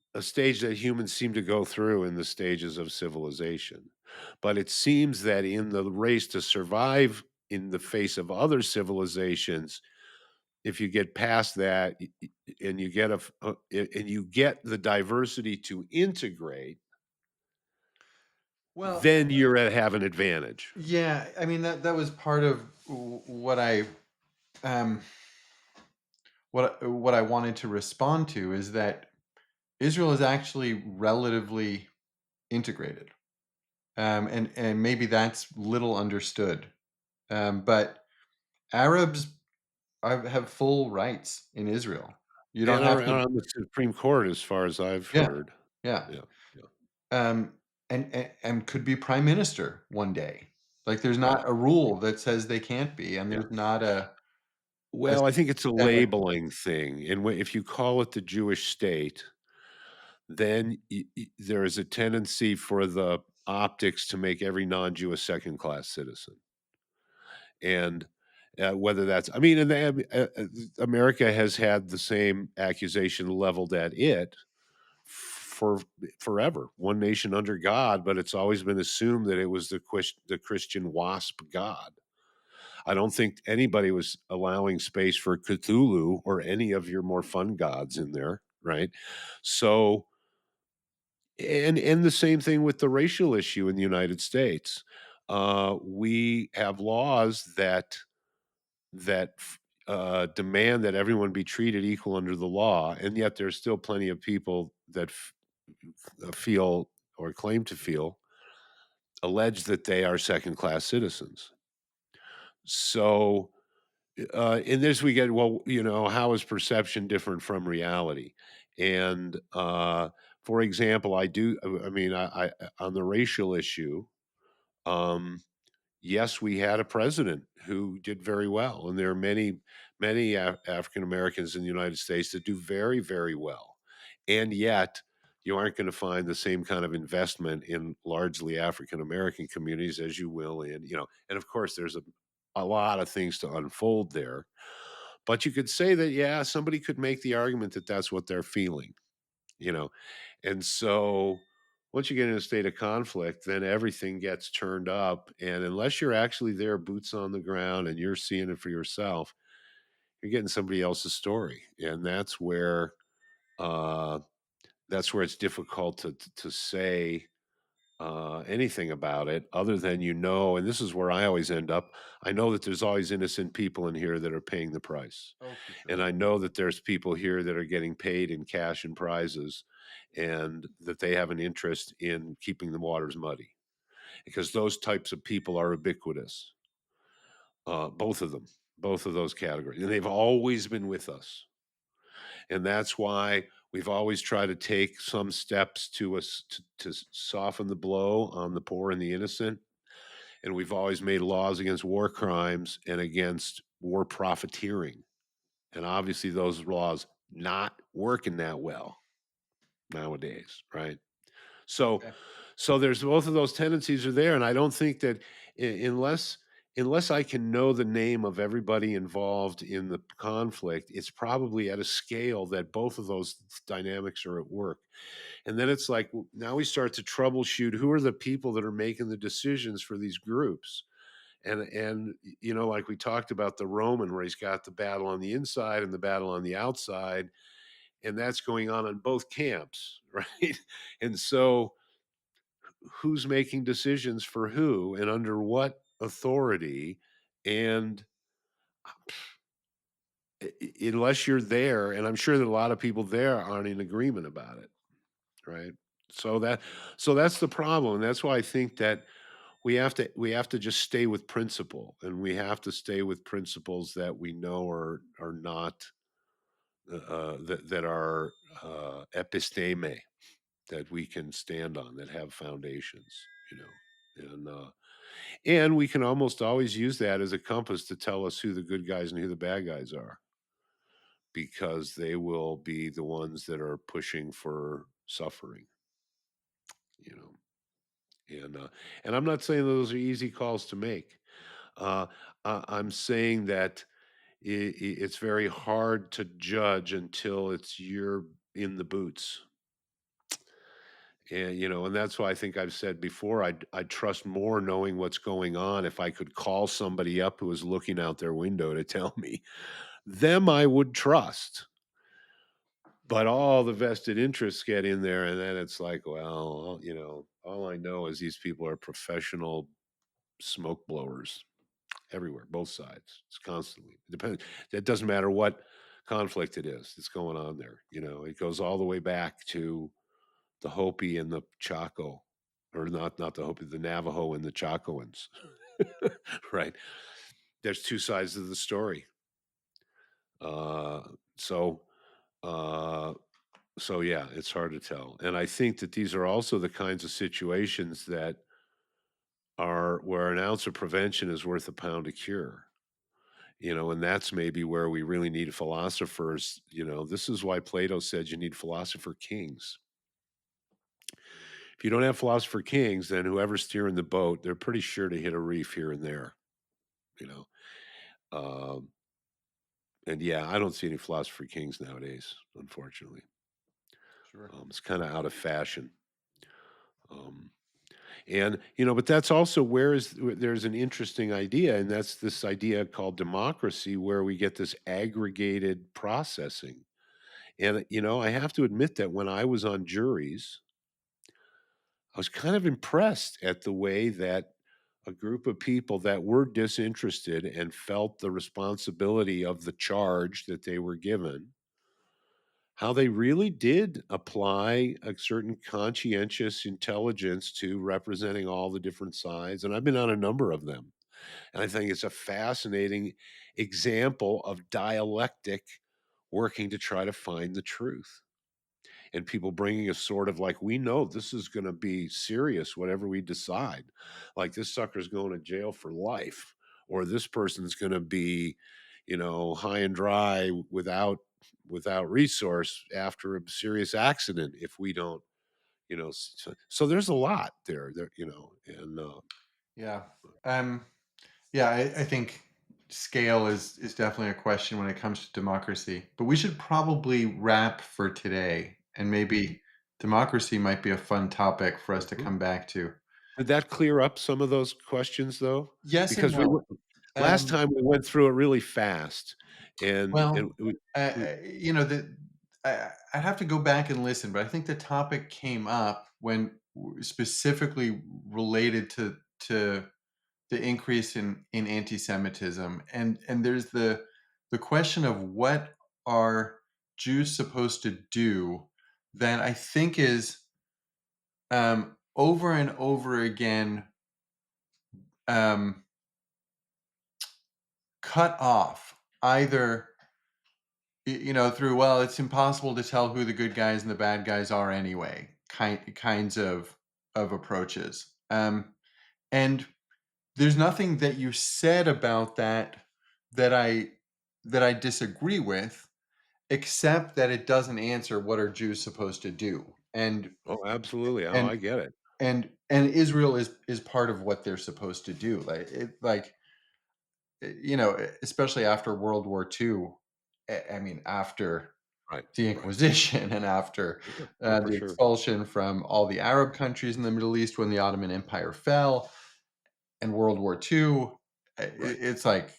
that humans seem to go through in the stages of civilization. But it seems that in the race to survive in the face of other civilizations, if you get past that and you get and you get the diversity to integrate, Well, then you're at have an advantage. yeah, I mean that was part of what I um what I wanted to respond to is that Israel is actually relatively integrated. And maybe that's little understood. But Arabs have full rights in Israel. You don't And have are to. on the Supreme Court, as far as I've Yeah, heard. yeah. Yeah, yeah, Um, and could be prime minister one day. Like there's right, not a right. rule that says they can't be, and Yeah. there's not a Well, I think it's a systemic. labeling thing, and if you call it the Jewish state, then there is a tendency for the optics to make every non-Jew a second-class citizen, and Whether that's, I mean, and America has had the same accusation leveled at it for forever. One nation under God, but it's always been assumed that it was the Christian WASP God. I don't think anybody was allowing space for Cthulhu or any of your more fun gods in there, right? So, and the same thing with the racial issue in the United States. We have laws that demand that everyone be treated equal under the law, and yet there's still plenty of people that feel or claim to feel allege that they are second class citizens. So, in this we get, well, how is perception different from reality? And for example, I mean, on the racial issue, um, yes, we had a president who did very well, and there are many African Americans in the United States that do very, very well, and yet you aren't going to find the same kind of investment in largely African American communities as you will in, and of course, there's a lot of things to unfold there, but you could say that, yeah, somebody could make the argument that that's what they're feeling, you know, and so once you get in a state of conflict, then everything gets turned up. And unless you're actually there, boots on the ground, and you're seeing it for yourself, you're getting somebody else's story. And uh, that's where it's difficult to say anything about it other than, and this is where I always end up. I know that there's always innocent people in here that are paying the price. Oh, for And sure. I know that there's people here that are getting paid in cash and prizes and that they have an interest in keeping the waters muddy because those types of people are ubiquitous. Both of them, both of those categories. And they've always been with us. And that's why we've always tried to take some steps to soften the blow on the poor and the innocent. And we've always made laws against war crimes and against war profiteering. And obviously, those laws not working that well nowadays, right? So, Okay. so there's both of those tendencies are there, and I don't think that unless I can know the name of everybody involved in the conflict, it's probably at a scale that both of those dynamics are at work. And then it's like now we start to troubleshoot who are the people that are making the decisions for these groups. And like we talked about the Roman, where he's got the battle on the inside and the battle on the outside, and that's going on in both camps, right? And so who's making decisions for who and under what authority, and unless you're there, and I'm sure that a lot of people there aren't in agreement about it, right? So that so that's the problem, and that's why I think that we have to just stay with principle, and we have to stay with principles that we know are not that are episteme, that we can stand on, that have foundations, and we can almost always use that as a compass to tell us who the good guys and who the bad guys are, because they will be the ones that are pushing for suffering, you know. And I'm not saying those are easy calls to make. Uh, I'm saying that it's very hard to judge until you're in the boots. And that's why I think I've said before, I'd trust more knowing what's going on if I could call somebody up who is looking out their window to tell me. Them I would trust, but all the vested interests get in there, and then it's like, well, all I know is these people are professional smoke blowers everywhere, both sides. It's constantly. It depends. It doesn't matter what conflict it is that's going on there. It goes all the way back to the Hopi and the Chaco, or not the Hopi, the Navajo and the Chacoans, right? There's two sides of the story. Uh, so, uh, so yeah, it's hard to tell, and I think that these are also the kinds of situations that are where an ounce of prevention is worth a pound of cure. And that's maybe where we really need philosophers. This is why Plato said you need philosopher kings. If you don't have philosopher kings, then whoever's steering the boat, they're pretty sure to hit a reef here and there, you know. Um, and yeah, I don't see any philosopher kings nowadays, unfortunately. Sure. It's kind of out of fashion. Um, and but that's also where there's an interesting idea, and that's this idea called democracy, where we get this aggregated processing. And I have to admit that when I was on juries, I was kind of impressed at the way that a group of people that were disinterested and felt the responsibility of the charge that they were given, how they really did apply a certain conscientious intelligence to representing all the different sides. And I've been on a number of them. And I think it's a fascinating example of dialectic working to try to find the truth, and people bringing a sort of like, we know this is going to be serious, whatever we decide. Like, this sucker's going to jail for life, or this person's going to be, high and dry without resource after a serious accident if we don't, so there's a lot there, and Yeah. Um, yeah, I think scale is definitely a question when it comes to democracy. But we should probably wrap for today, and maybe democracy might be a fun topic for us to Mhm. come back to. Did that clear up some of those questions though? Yes and Because we no. were last Um, time we went through it really fast, and well, we I'd have to go back and listen, but I think the topic came up when specifically related to the increase in anti-Semitism, and there's the question of what are Jews supposed to do that I think is over and over again um, cut off either through, well, it's impossible to tell who the good guys and the bad guys are anyway, kinds of approaches, and there's nothing that you said about that that I disagree with, except that it doesn't answer what are Jews supposed to do. Oh, absolutely. Oh, And I get it. and Israel is part of what they're supposed to do. Especially after World War II. I mean, after Right, the right. Inquisition and after Sure. Oh, for the sure. expulsion from all the Arab countries in the Middle East when the Ottoman Empire fell, and World War II, Right. it's like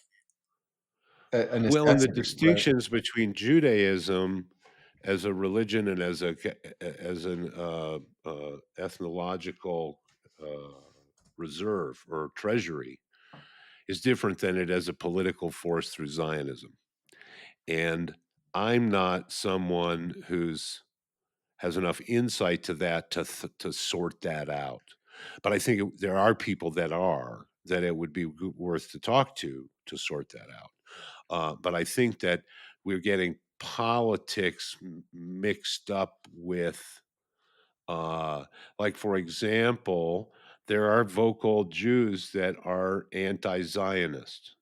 a Well, and the necessity, right? distinctions between Judaism as a religion and as an ethnological uh, reserve or treasury is different than it as a political force through Zionism. And I'm not someone who's has enough insight to that to sort that out. But I think there are people that it would be worth to talk to sort that out. But I think that we're getting politics mixed up with, like, for example, there are vocal Jews that are anti-Zionist,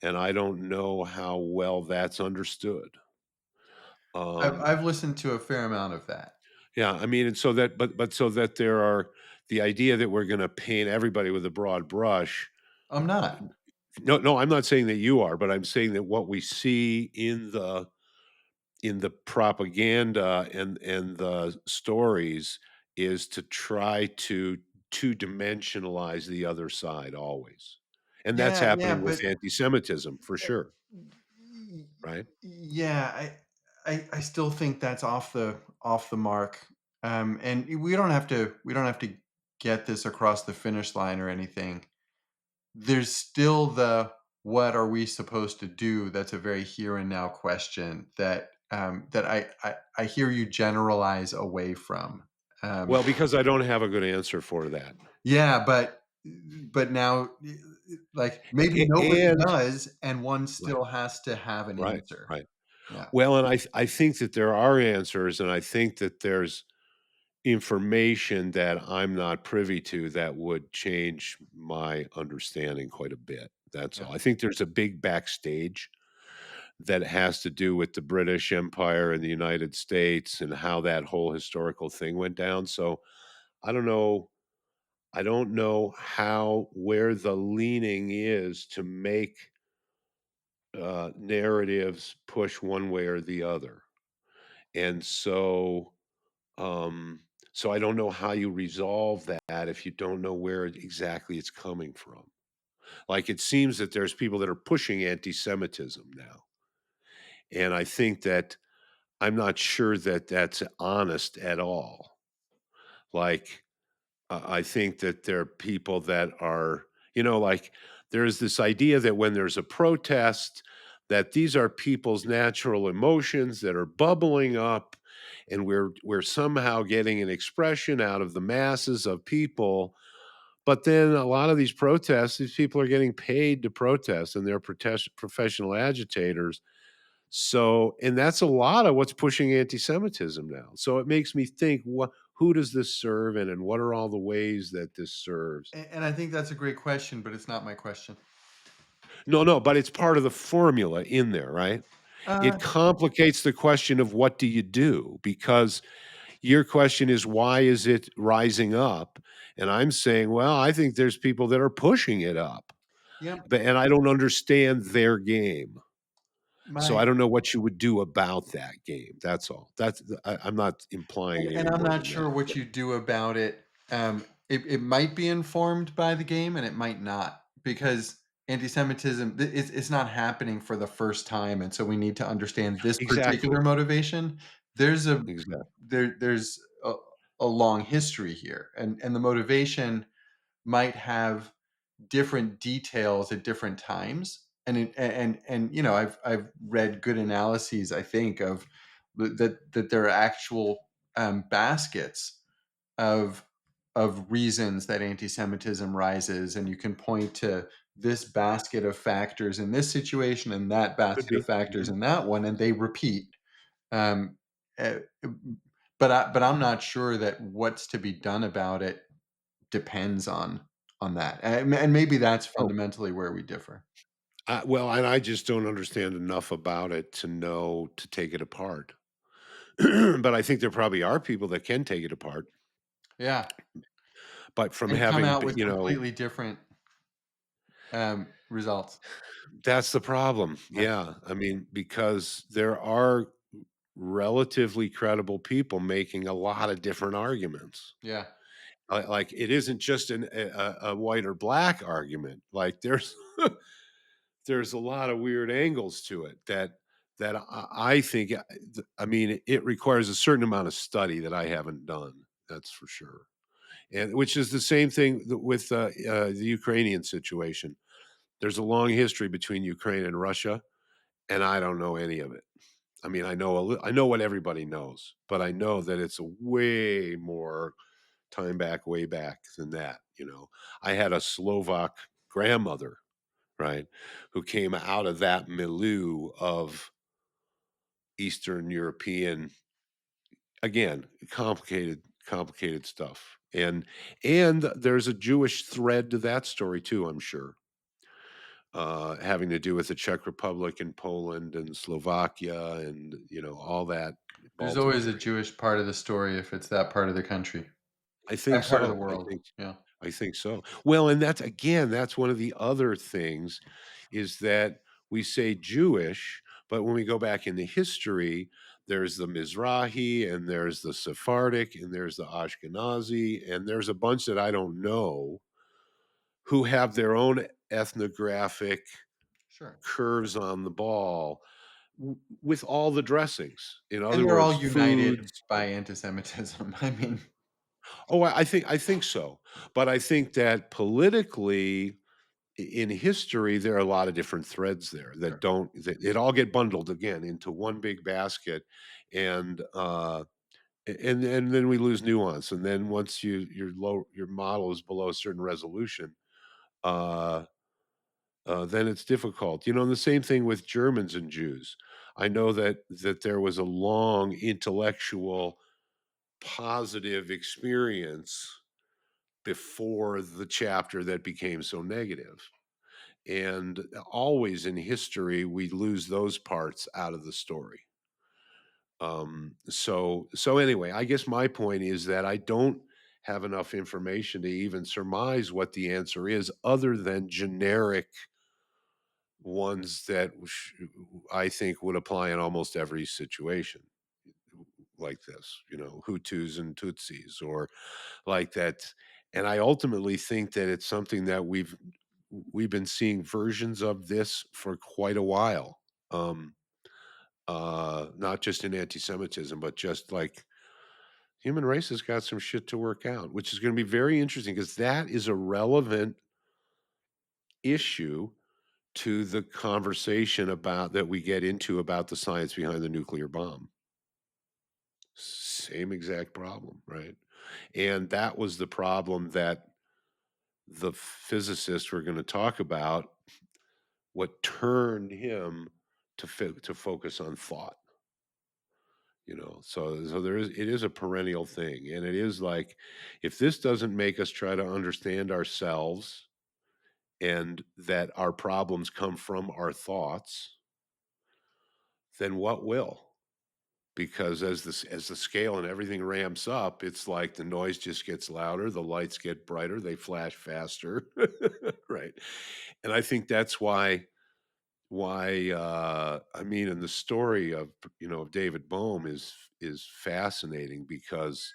and I don't know how well that's understood. I've Um, I've listened to a fair amount of that. Yeah, I mean, and so that but so that there are the idea that we're gonna paint everybody with a broad brush. I'm not. No, no, I'm not saying that you are, but I'm saying that what we see in the propaganda and the stories is to try to two-dimensionalize the other side always. And that's Yeah, yeah, happening with but antisemitism for uh, sure, y right? yeah, I still think that's off the mark, and we don't have to get this across the finish line or anything. There's still the "What are we supposed to do?" That's a very here and now question that I hear you generalize away from. Um, Well, because I don't have a good answer for that. yeah, but now, like, maybe nobody And does, and one right, still has to have an right, answer. right. Yeah, Well, and I think that there are answers, and I think that there's information that I'm not privy to that would change my understanding quite a bit. That's yeah, all. I think there's a big backstage that has to do with the British Empire and the United States and how that whole historical thing went down. So I don't know. I don't know how where the leaning is to make narratives push one way or the other. And um, so I don't know how you resolve that if you don't know where exactly it's coming from. Like, it seems that there's people that are pushing anti-Semitism now, and I think that I'm not sure that that's honest at all. Like, I think that there are people that are, like, there's this idea that when there's a protest, that these are people's natural emotions that are bubbling up, and we're somehow getting an expression out of the masses of people. But then a lot of these protests, these people are getting paid to protest, and they're professional agitators. So, and that's a lot of what's pushing anti-Semitism now. So it makes me think, what who does this serve, and what are all the ways that this serves? And I think that's a great question, but it's not my question. No, no, but it's part of the formula in there, right? Uh, It complicates the question of what do you do? Because your question is, why is it rising up? And I'm saying, well, I think there's people that are pushing it up, yeah, and I don't understand their game. So my I don't know what you would do about that game. That's all. I'm not implying and any I'm more not than that. sure what you do about it. It might be informed by the game, and it might not, because anti-Semitism it's not happening for the first time, and so we need to understand this Exactly. particular motivation. There's a Exactly. there's a long history here, and the motivation might have different details at different times. And I've read good analyses, I think, of that there are actual baskets of reasons that anti-Semitism rises, and you can point to this basket of factors in this situation and that Could basket of be. factors Mhm. in that one, and they repeat. Um, eh, but I'm not sure that what's to be done about it depends on that, and maybe that's Oh, fundamentally where we differ. well, and I just don't understand enough about it to know to take it apart. But I think there probably are people that can take it apart. Yeah, But from and come having, out with completely different results. that's the problem. Yeah, Yeah. I mean, because there are relatively credible people making a lot of different arguments. yeah. Like, it isn't just a white or black argument. Like, there's a lot of weird angles to it that I think, I mean, it requires a certain amount of study that I haven't done. That's for sure. And which is the same thing with the Ukrainian situation. There's a long history between Ukraine and Russia, and I don't know any of it. I mean, I know what everybody knows, but I know that it's a way more time back, way back than that. I had a Slovak grandmother, right, who came out of that milieu of Eastern European, again, complicated stuff. And there's a Jewish thread to that story too, I'm sure, having to do with the Czech Republic and Poland and Slovakia and all that, There's always a Baltimore. Jewish part of the story if it's that part of the country, I think that part of the so. world. Yeah, I think so. Well, and that's one of the other things, is that we say Jewish, but when we go back into history, there's the Mizrahi and there's the Sephardic and there's the Ashkenazi and there's a bunch that I don't know who have their own ethnographic sure. curves on the ball with all the dressings. In And other they're all words, united foods. by anti-Semitism. I mean, Oh, I think so. But I think that politically, in history, there are a lot of different threads there that sure. don't that it all get bundled again into one big basket, and and then we lose nuance. And then once your model is below a certain resolution, uh, then it's difficult. And the same thing with Germans and Jews. I know that there was a long intellectual positive experience before the chapter that became so negative. And always in history, we lose those parts out of the story. So anyway, I guess my point is that I don't have enough information to even surmise what the answer is, other than generic ones that I think would apply in almost every situation like this, Hutus and Tutsis or like that. And I ultimately think that it's something that we've been seeing versions of this for quite a while. Um, not just in anti-Semitism, but just like human race has got some shit to work out, which is going to be very interesting because that is a relevant issue to the conversation about that we get into about the science behind the nuclear bomb. Same exact problem, right? And that was the problem that the physicists were going to talk about. What turned him to focus on thought, so it is a perennial thing, and it is like if this doesn't make us try to understand ourselves and that our problems come from our thoughts, then what will? Because as the scale and everything ramps up, it's like the noise just gets louder, the lights get brighter, they flash faster, right? And I think that's why I mean, and the story of David Bohm is fascinating because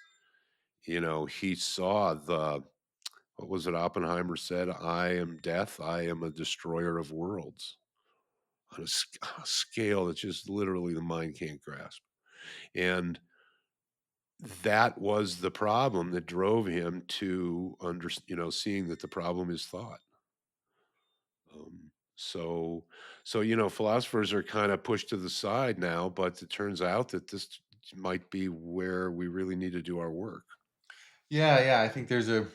he saw the what was it Oppenheimer said, "I am death, I am a destroyer of worlds," on a scale that just literally the mind can't grasp. And that was the problem that drove him to seeing that the problem is thought. Um, so philosophers are kind of pushed to the side now, but it turns out that this might be where we really need to do our work. Yeah, yeah. I think there's a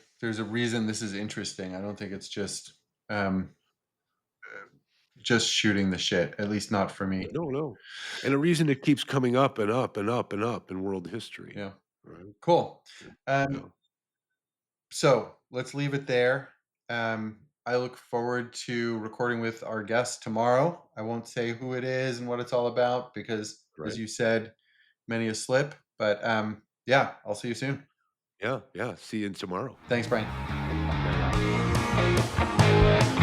reason this is interesting. I don't think it's um, just shooting the shit. At least not for me. No, no. And a reason it keeps coming up and up and up and up in world history, Yeah. right? Cool. Yeah. So let's leave it there. I look forward to recording with our guest tomorrow. I won't say who it is and what it's all about because, as Right. you said, many a slip. But yeah, I'll see you soon. Yeah, yeah. See you tomorrow. Thanks, Brian. Yeah, yeah.